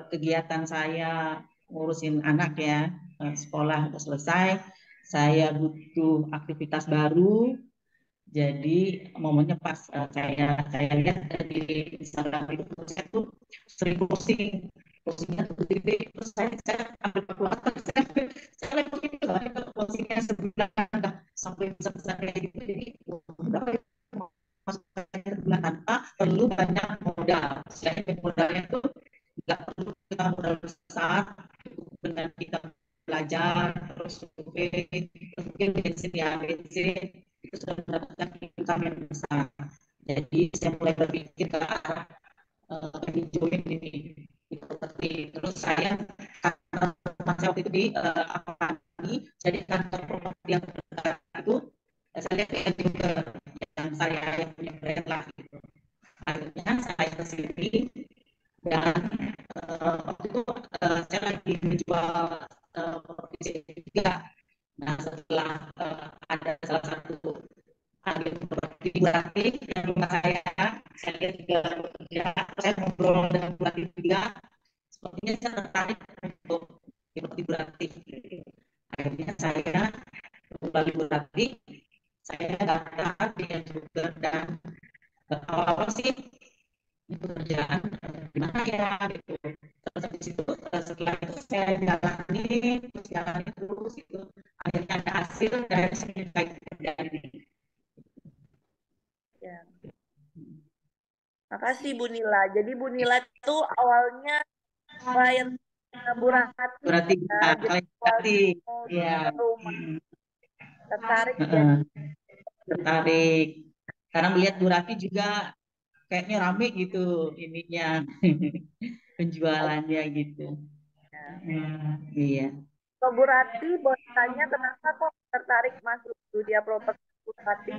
[SPEAKER 4] kegiatan saya ngurusin anak ya, sekolah udah selesai, saya butuh aktivitas baru, jadi momennya pas. Saya lihat di Instagram itu saya tuh sering postingnya tuh gede, terus saya ambil kalkulator, saya lihat postingnya sebulan udah sampai besar kayak gitu, jadi berapa ya bulan tanpa perlu banyak modal. Selain modalnya itu nggak perlu kita modal besar, dengan kita belajar terus survei, terus mungkin bensin itu sudah mendapatkan income yang besar. Jadi saya mulai berpikir ke arah join ini seperti, terus saya karena saya waktu itu di Apalagi, jadi kantor properti yang terdekat itu saya lihat yang saya yang punya brand lah gitu. Akhirnya saya ke sini dan waktu itu saya lagi menjual properti juga. Nah, setelah ada salah satu agen properti berarti yang rumah saya lihat juga bekerja, saya ngobrol dengan berarti juga, sepertinya saya tertarik untuk properti berarti. Akhirnya saya kembali berarti, saya daftar di juga dan awal-awal sih ini pekerjaan gimana ya gitu. Terus di situ setelah itu saya jalani terus gitu. Akhirnya ada hasil dan saya baik pekerjaan ini.
[SPEAKER 1] Ya. Makasih Bu Nila. Jadi Bu Nila itu awalnya klien Bu Rati
[SPEAKER 4] Berarti
[SPEAKER 1] ya, jadi
[SPEAKER 4] berarti
[SPEAKER 1] mau
[SPEAKER 4] ya
[SPEAKER 1] rumah tertarik ya.
[SPEAKER 4] tertarik karena melihat Bu Rati juga kayaknya rame gitu ininya penjualannya gitu. Iya.
[SPEAKER 1] So, Bu Rati, boleh tanya kenapa kok tertarik masuk dunia properti Bu Rati?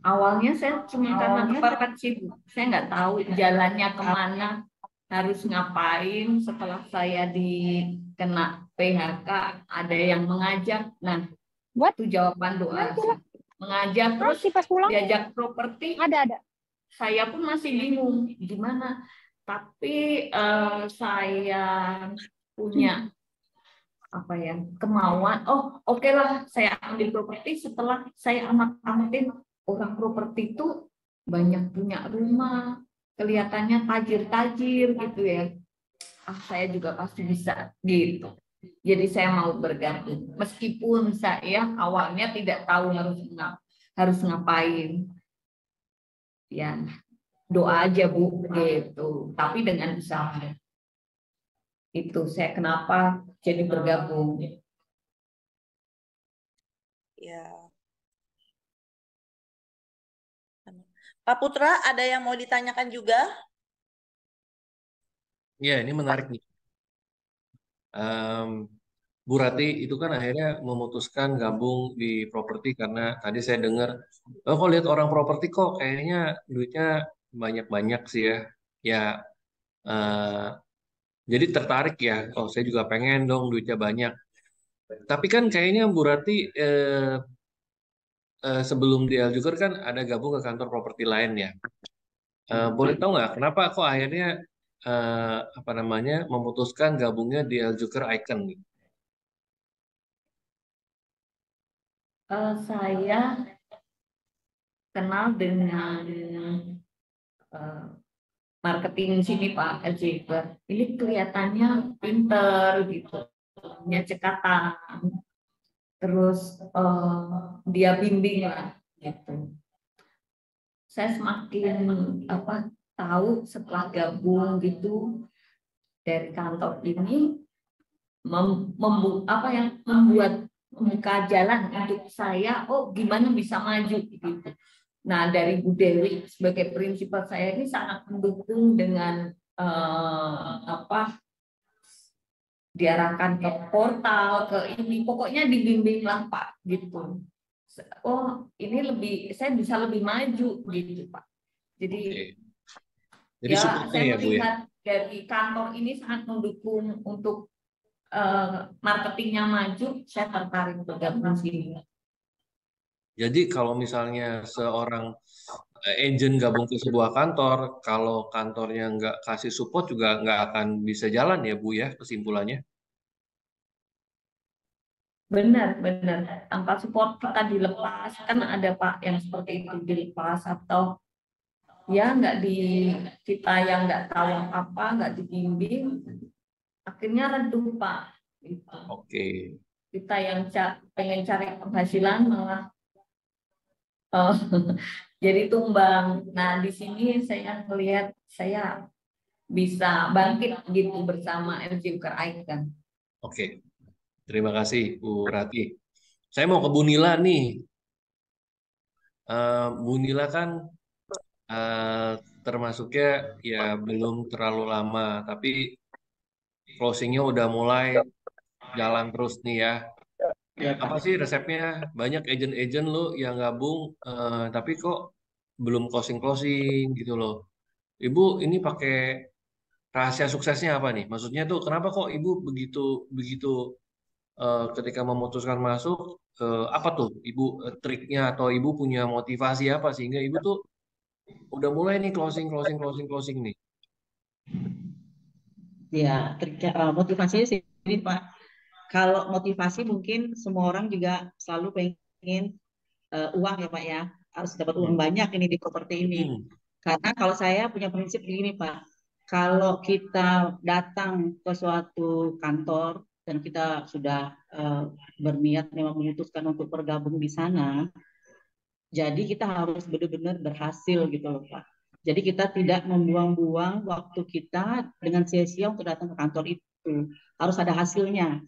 [SPEAKER 6] Awalnya saya cuma karena kepepet sih, Bu. Saya nggak tahu jalannya kemana, harus ngapain. Setelah saya dikena PHK, ada yang mengajak. Nah, itu jawaban doa. Mengajak terus diajak properti. Ada. Saya pun masih bingung gimana. Tapi saya punya apa ya kemauan. Oh, oke lah, saya ambil properti. Setelah saya amatin orang properti itu banyak punya rumah, kelihatannya tajir-tajir gitu ya. Saya juga pasti bisa gitu. Jadi saya mau bergabung, meskipun saya awalnya tidak tahu harus ngapain. Ya, doa aja Bu gitu. Tapi dengan usaha. Itu saya kenapa jadi bergabung.
[SPEAKER 1] Ya. Pak Putra, ada yang mau ditanyakan juga?
[SPEAKER 2] Ya, ini menarik nih. Bu Rati itu kan akhirnya memutuskan gabung di properti karena tadi saya dengar, oh kok lihat orang properti kok kayaknya duitnya banyak-banyak sih ya. Ya, eh, jadi tertarik ya. Oh, saya juga pengen dong duitnya banyak. Tapi kan kayaknya Bu Rati sebelum di El Joker kan ada gabung ke kantor properti lain ya. Boleh tahu nggak kenapa kok akhirnya apa namanya memutuskan gabungnya di El Joker Icon nih?
[SPEAKER 6] Saya kenal dengan marketing sini Pak Eljaber. Ini kelihatannya pinter gitu, punya cekatan. Terus dia bimbing lah gitu. Saya semakin tahu setelah gabung gitu dari kantor ini membuat membuka jalan untuk saya. Oh, gimana bisa maju gitu. Nah, dari Bu Dewi sebagai prinsipal saya ini sangat mendukung dengan diarahkan ke portal, ke ini, pokoknya dibimbing lah Pak gitu. Oh, ini saya bisa lebih maju gitu Pak. Jadi,
[SPEAKER 2] Jadi
[SPEAKER 6] ya saya
[SPEAKER 2] ya, Bu, ya?
[SPEAKER 6] melihat dari kantor ini sangat mendukung untuk marketingnya maju. Saya tertarik bergabung sini.
[SPEAKER 2] Jadi kalau misalnya seorang agent gabung ke sebuah kantor, kalau kantornya nggak kasih support juga nggak akan bisa jalan ya Bu ya, kesimpulannya.
[SPEAKER 6] Benar. Tanpa support kita dilepas, kan ada Pak yang seperti itu dilepas atau ya kita yang nggak tahu apa, nggak dibimbing, akhirnya redup Pak. Gitu.
[SPEAKER 2] Oke.
[SPEAKER 6] Kita yang pengen cari penghasilan malah jadi tumbang. Nah, di sini saya melihat saya bisa bangkit gitu bersama LJ Uker Icon.
[SPEAKER 2] Oke. Terima kasih Bu Rati. Saya mau ke Bu Nila nih. Bu Nila kan termasuknya ya belum terlalu lama, tapi closingnya udah mulai jalan terus nih ya.
[SPEAKER 4] Ya, Pak.
[SPEAKER 2] Apa sih resepnya? Banyak agent-agent lo yang gabung, tapi kok belum closing-closing gitu loh. Ibu ini pakai rahasia suksesnya apa nih? Maksudnya tuh kenapa kok ibu begitu begitu ketika memutuskan masuk, apa tuh ibu triknya atau ibu punya motivasi apa sehingga ibu tuh udah mulai nih closing nih.
[SPEAKER 4] Ya, motivasinya sih ini Pak. Kalau motivasi mungkin semua orang juga selalu pengen uang ya Pak ya. Harus dapat uang banyak ini di properti ini.
[SPEAKER 2] Hmm.
[SPEAKER 4] Karena kalau saya punya prinsip begini Pak. Kalau kita datang ke suatu kantor dan kita sudah berniat memang memutuskan untuk bergabung di sana, jadi kita harus benar-benar berhasil gitu loh Pak. Jadi kita tidak membuang-buang waktu kita dengan sia-sia untuk datang ke kantor itu. Harus ada hasilnya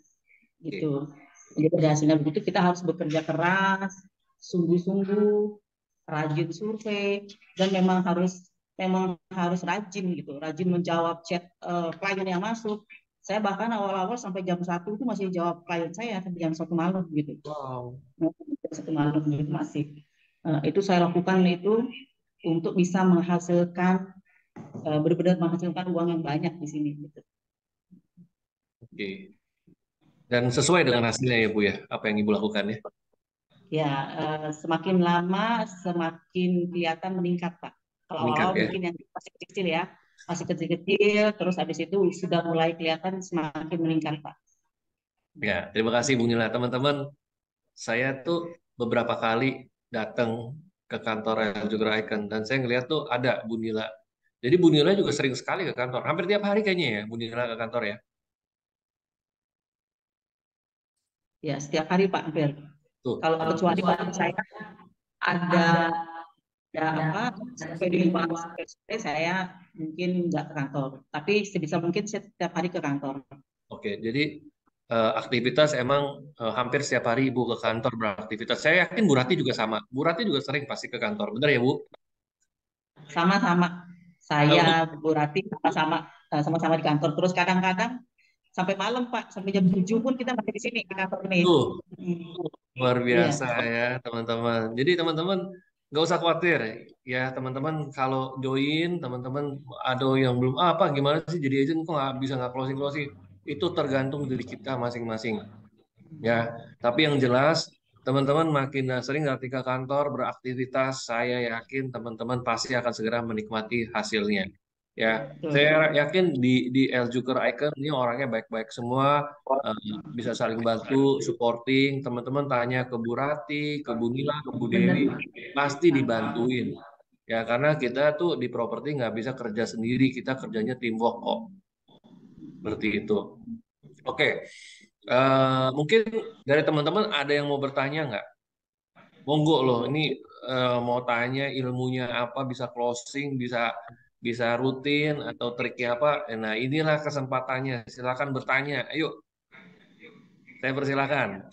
[SPEAKER 4] gitu. Jadi ada hasilnya begitu kita harus bekerja keras, sungguh-sungguh, rajin survei dan memang harus rajin gitu, rajin menjawab chat klien yang masuk. Saya bahkan awal-awal sampai jam 1 itu masih jawab klien saya sampai jam 1 malam gitu.
[SPEAKER 2] Wow.
[SPEAKER 4] Jam 1 malam gitu masih. Itu saya lakukan itu untuk bisa menghasilkan benar-benar menghasilkan uang yang banyak di sini gitu.
[SPEAKER 2] Oke. Dan sesuai dengan hasilnya ya Bu ya, apa yang Ibu lakukan ya?
[SPEAKER 4] Ya, semakin lama semakin kelihatan meningkat Pak. Kalau
[SPEAKER 2] Meningkat
[SPEAKER 4] awal
[SPEAKER 2] ya.
[SPEAKER 4] mungkin yang masih kecil ya, masih kecil-kecil, terus habis itu sudah mulai kelihatan semakin meningkat Pak.
[SPEAKER 2] Ya, terima kasih Bu Nila. Teman-teman, saya tuh beberapa kali datang ke kantor Eljuker Icon dan saya ngeliat tuh ada Bu Nila. Jadi Bu Nila juga sering sekali ke kantor. Hampir tiap hari kayaknya ya Bu Nila ke kantor ya.
[SPEAKER 4] Ya, setiap hari Pak hampir.
[SPEAKER 2] Tuh.
[SPEAKER 4] Kalau kecuali kalau saya ada apa sampai di luar saya mungkin nggak ke kantor. Tapi sebisa mungkin saya setiap hari ke kantor.
[SPEAKER 2] Oke, jadi aktivitas emang hampir setiap hari Ibu ke kantor beraktivitas. Saya yakin Bu Rati juga sama. Bu Rati juga sering pasti ke kantor. Benar ya Bu?
[SPEAKER 4] Sama-sama. Saya, Bu Rati, sama-sama di kantor. Terus kadang-kadang sampai malam Pak, sampai jam 7 pun kita masih di sini di kantor ini.
[SPEAKER 2] Tuh, luar biasa
[SPEAKER 4] Iya.
[SPEAKER 2] ya teman-teman. Jadi teman-teman nggak usah khawatir ya teman-teman kalau join teman-teman ada yang belum apa gimana sih jadi agent kok nggak closing itu tergantung dari kita masing-masing ya. Tapi yang jelas teman-teman makin sering ketika kantor beraktivitas saya yakin teman-teman pasti akan segera menikmati hasilnya. Ya, saya yakin di Eljuker Icon ini orangnya baik-baik semua, bisa saling bantu, supporting. Teman-teman tanya ke Bu Rati, ke Bu Nila, ke Bu Dewi, pasti dibantuin. Ya, karena kita tuh di properti nggak bisa kerja sendiri, kita kerjanya teamwork kok. Seperti itu. Oke, mungkin dari teman-teman ada yang mau bertanya nggak? Monggo loh, ini mau tanya ilmunya apa, bisa closing, bisa rutin atau triknya apa. Nah, inilah kesempatannya. Silakan bertanya. Ayo, saya persilakan.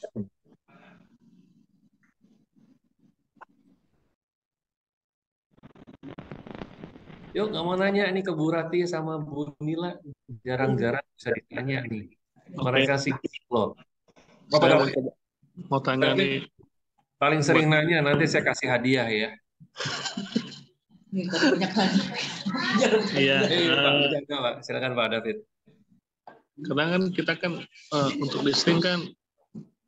[SPEAKER 2] Yuk, nggak mau nanya nih ke Bu Rati sama Bu Nila. Jarang-jarang bisa ditanya nih. Mereka sih loh.
[SPEAKER 5] Saya mau tanya nih.
[SPEAKER 2] Paling sering nanya, nanti saya kasih hadiah ya.
[SPEAKER 5] Iya.
[SPEAKER 2] Pak. Silakan Pak David.
[SPEAKER 5] Kadang kan kita kan untuk listing kan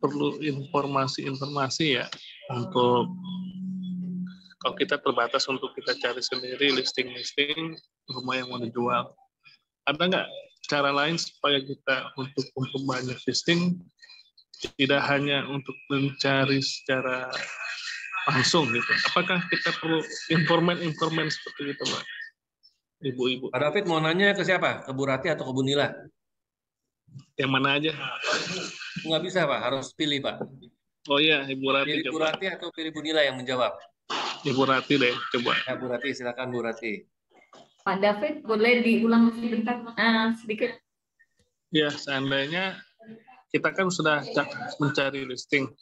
[SPEAKER 5] perlu informasi ya untuk kalau kita terbatas untuk kita cari sendiri listing rumah yang mau dijual. Ada nggak cara lain supaya kita untuk banyak listing tidak hanya untuk mencari secara langsung gitu? Apakah kita perlu informan seperti itu, Pak? Ibu-ibu.
[SPEAKER 2] Pak David mau nanya ke siapa? Ke Bu Rati atau ke Bu Nila?
[SPEAKER 5] Yang mana aja?
[SPEAKER 2] Nggak bisa Pak, harus pilih Pak.
[SPEAKER 5] Oh iya, Ibu Rati.
[SPEAKER 2] Pilih Bu Rati atau pilih Bu Nila yang menjawab?
[SPEAKER 5] Ibu Rati deh, coba.
[SPEAKER 2] Ya, Bu Rati, silakan Bu Rati.
[SPEAKER 6] Pak David, boleh diulang sebentar sedikit?
[SPEAKER 5] Ya, seandainya kita kan sudah mencari listing,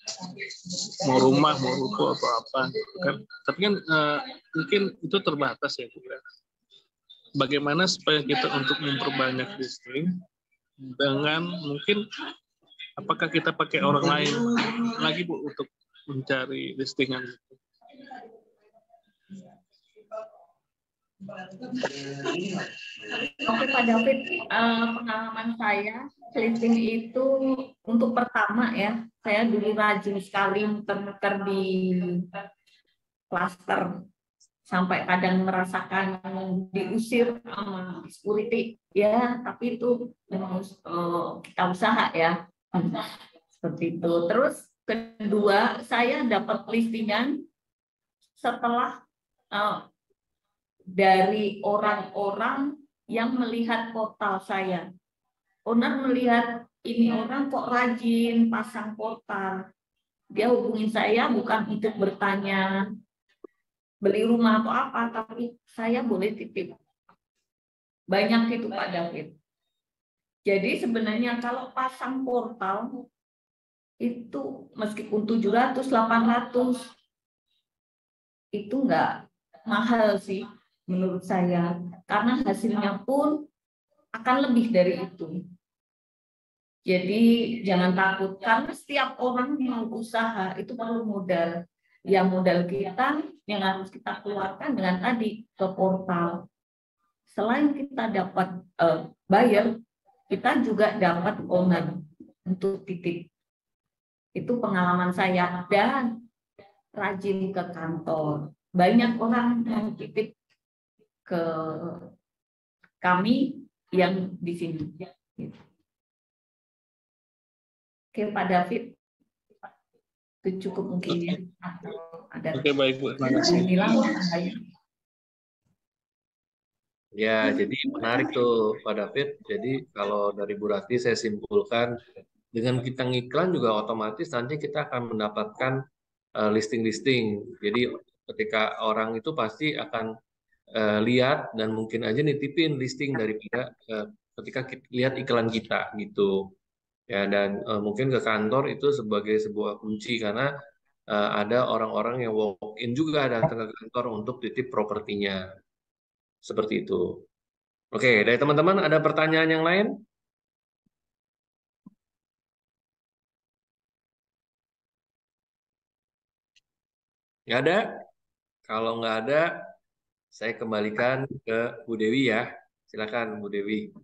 [SPEAKER 5] mau rumah, mau ruko atau apa, kan? Tapi kan mungkin itu terbatas ya, Bu. Bagaimana supaya kita untuk memperbanyak listing dengan mungkin apakah kita pakai orang lain lagi Bu untuk mencari listingan?
[SPEAKER 6] Oke Pak David, pengalaman saya listing itu untuk pertama ya, saya dulu rajin sekali muter-muter di klaster sampai kadang merasakan diusir sama security ya, tapi itu memang kita usaha ya seperti itu. Terus kedua, saya dapat listingan setelah dari orang-orang yang melihat portal saya. Owner melihat ini orang kok rajin pasang portal. Dia hubungin saya bukan untuk bertanya beli rumah atau apa, tapi saya boleh titip. Banyak itu Pak David. Jadi sebenarnya kalau pasang portal itu meskipun 700-800 itu enggak mahal sih menurut saya, karena hasilnya pun akan lebih dari itu. Jadi jangan takut, karena setiap orang yang usaha itu perlu modal. Ya modal kita yang harus kita keluarkan dengan tadi ke portal. Selain kita dapat buyer, kita juga dapat owner untuk titip. Itu pengalaman saya, dan rajin ke kantor. Banyak orang yang titip ke kami yang di sini. Oke Pak David, itu cukup mungkin ya.
[SPEAKER 5] Oke, baik Bu, terima kasih.
[SPEAKER 2] Ya, jadi menarik tuh Pak David. Jadi kalau dari Bu Rati saya simpulkan, dengan kita ngiklan juga otomatis nanti kita akan mendapatkan listing-listing. Jadi ketika orang itu pasti akan lihat dan mungkin aja nitipin listing daripada ketika lihat iklan kita gitu. Ya, dan mungkin ke kantor itu sebagai sebuah kunci karena ada orang-orang yang walk in juga datang ke kantor untuk titip propertinya. Seperti itu. Oke, dari teman-teman ada pertanyaan yang lain? Nggak ada? Kalau nggak ada, saya kembalikan ke Bu Dewi ya. Silakan Bu Dewi.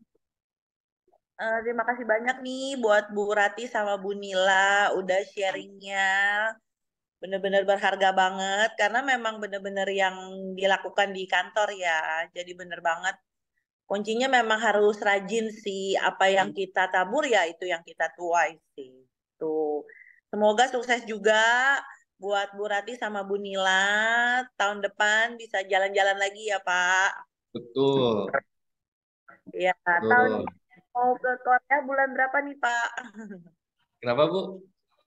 [SPEAKER 1] Terima kasih banyak nih buat Bu Rati sama Bu Nila udah sharingnya. Bener-bener berharga banget karena memang bener-bener yang dilakukan di kantor ya. Jadi bener banget. Kuncinya memang harus rajin sih. Apa yang kita tabur ya itu yang kita tuai sih. Tuh. Semoga sukses juga buat Bu Rati sama Bu Nila. Tahun depan bisa jalan-jalan lagi ya Pak.
[SPEAKER 2] Betul.
[SPEAKER 1] Ya, tahun mau ke Korea bulan berapa nih Pak?
[SPEAKER 2] Kenapa Bu?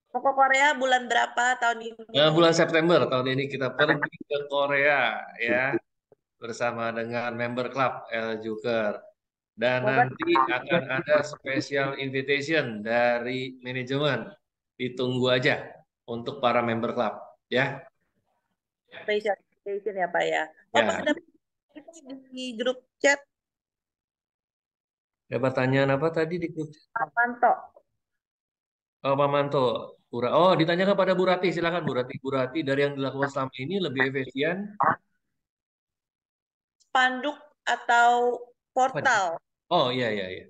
[SPEAKER 1] Mau ke Korea bulan berapa tahun ini?
[SPEAKER 2] Bulan September tahun ini kita pergi ke Korea ya bersama dengan member club El Joker. Dan nanti akan ada special invitation dari manajemen. Ditunggu aja untuk para member club ya.
[SPEAKER 1] Special invitation ya Pak ya. Oh
[SPEAKER 2] Ya.
[SPEAKER 1] Pak ada itu di grup chat
[SPEAKER 2] Ada pertanyaan apa tadi di grup?
[SPEAKER 1] Pak Manto.
[SPEAKER 2] Oh, Pak Manto. Oh, ditanya kepada Bu Rati. Silakan Bu Rati. Bu Rati, dari yang dilakukan selama ini lebih efisien?
[SPEAKER 1] Spanduk atau portal?
[SPEAKER 2] Oh, iya, iya, iya.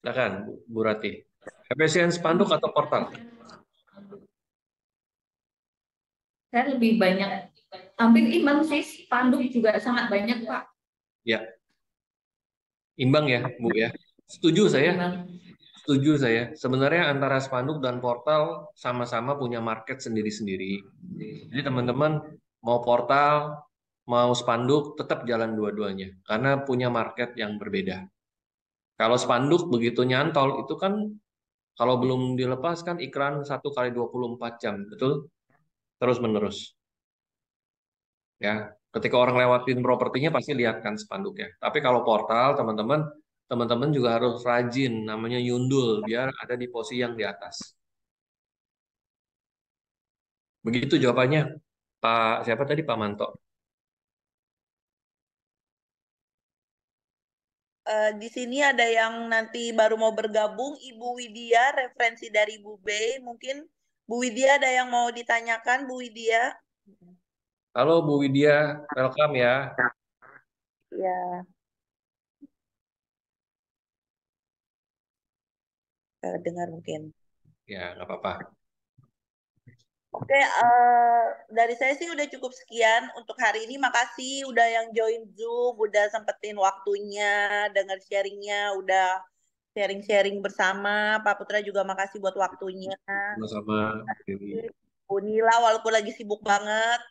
[SPEAKER 2] Silakan Bu Rati. Efisien spanduk atau portal?
[SPEAKER 6] Saya lebih banyak, hampir imbang sih, spanduk juga sangat banyak Pak.
[SPEAKER 2] Ya. Imbang ya, Bu ya. Setuju saya.
[SPEAKER 6] Imbang.
[SPEAKER 2] Setuju saya. Sebenarnya antara spanduk dan portal sama-sama punya market sendiri-sendiri. Jadi teman-teman mau portal, mau spanduk, tetap jalan dua-duanya. Karena punya market yang berbeda. Kalau spanduk begitu nyantol, itu kan kalau belum dilepaskan iklan 1 kali 24 jam. Betul? Terus-menerus. Ya, ketika orang lewatin propertinya pasti lihat kan spanduknya. Tapi kalau portal, teman-teman juga harus rajin, namanya yundul, biar ada di posisi yang di atas. Begitu jawabannya, Pak siapa tadi, Pak Manto?
[SPEAKER 1] Di sini ada yang nanti baru mau bergabung, Ibu Widya, referensi dari Bu Bey. Mungkin Bu Widya ada yang mau ditanyakan, Bu Widya?
[SPEAKER 2] Halo Bu Widya, welcome ya.
[SPEAKER 1] Ya, dengar mungkin.
[SPEAKER 2] Ya, nggak apa-apa.
[SPEAKER 1] Oke, dari saya sih udah cukup sekian untuk hari ini. Makasih udah yang join Zoom, udah sempetin waktunya, dengar sharingnya, udah sharing-sharing bersama. Pak Putra juga makasih buat waktunya.
[SPEAKER 2] Sama-sama, Dewi.
[SPEAKER 1] Bu Nila walaupun lagi sibuk banget,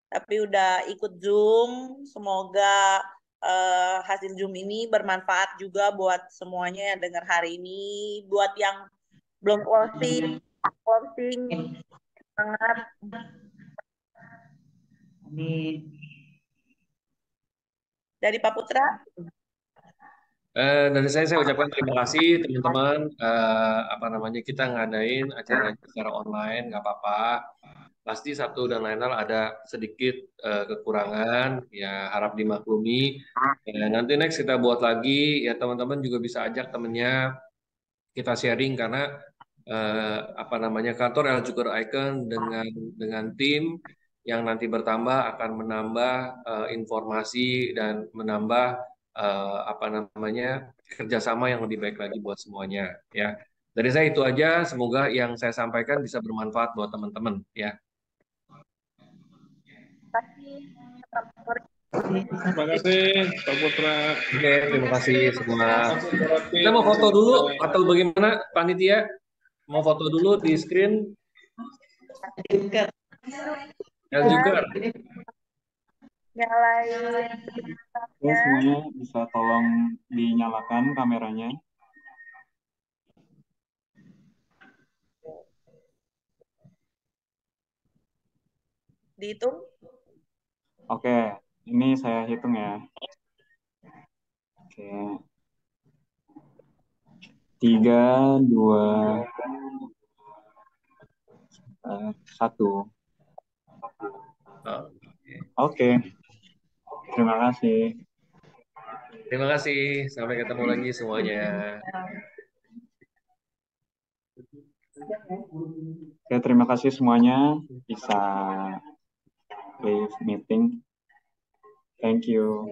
[SPEAKER 1] tapi udah ikut Zoom. Semoga hasil Zoom ini bermanfaat juga buat semuanya yang dengar hari ini. Buat yang belum closing, semangat.
[SPEAKER 4] Amin.
[SPEAKER 1] Dari Pak Putra.
[SPEAKER 2] Dari saya ucapkan terima kasih teman-teman. Apa namanya, kita ngadain acara secara online, nggak apa-apa. Pasti satu dan lain hal ada sedikit kekurangan, ya harap dimaklumi. Nanti next kita buat lagi, ya teman-teman juga bisa ajak temennya kita sharing karena apa namanya, kantor El Jukar Icon dengan tim yang nanti bertambah akan menambah informasi dan menambah apa namanya, kerjasama yang lebih baik lagi buat semuanya ya. Dari saya itu aja, semoga yang saya sampaikan bisa bermanfaat buat teman-teman ya.
[SPEAKER 5] Terima kasih Pak Putra.
[SPEAKER 2] Oke, terima kasih semua.
[SPEAKER 5] Terima kasih
[SPEAKER 2] Kita mau foto dulu atau bagaimana panitia? Mau foto dulu di screen? El Jukar.
[SPEAKER 1] Nyalain.
[SPEAKER 3] Ya, semuanya bisa tolong dinyalakan kameranya.
[SPEAKER 1] Dihitung?
[SPEAKER 3] Oke, ini saya hitung ya. Oke. 3, 2, 1. Oke. Terima kasih.
[SPEAKER 2] Terima kasih. Sampai ketemu lagi semuanya.
[SPEAKER 3] Oke, terima kasih semuanya. Bisa leave meeting. Thank you.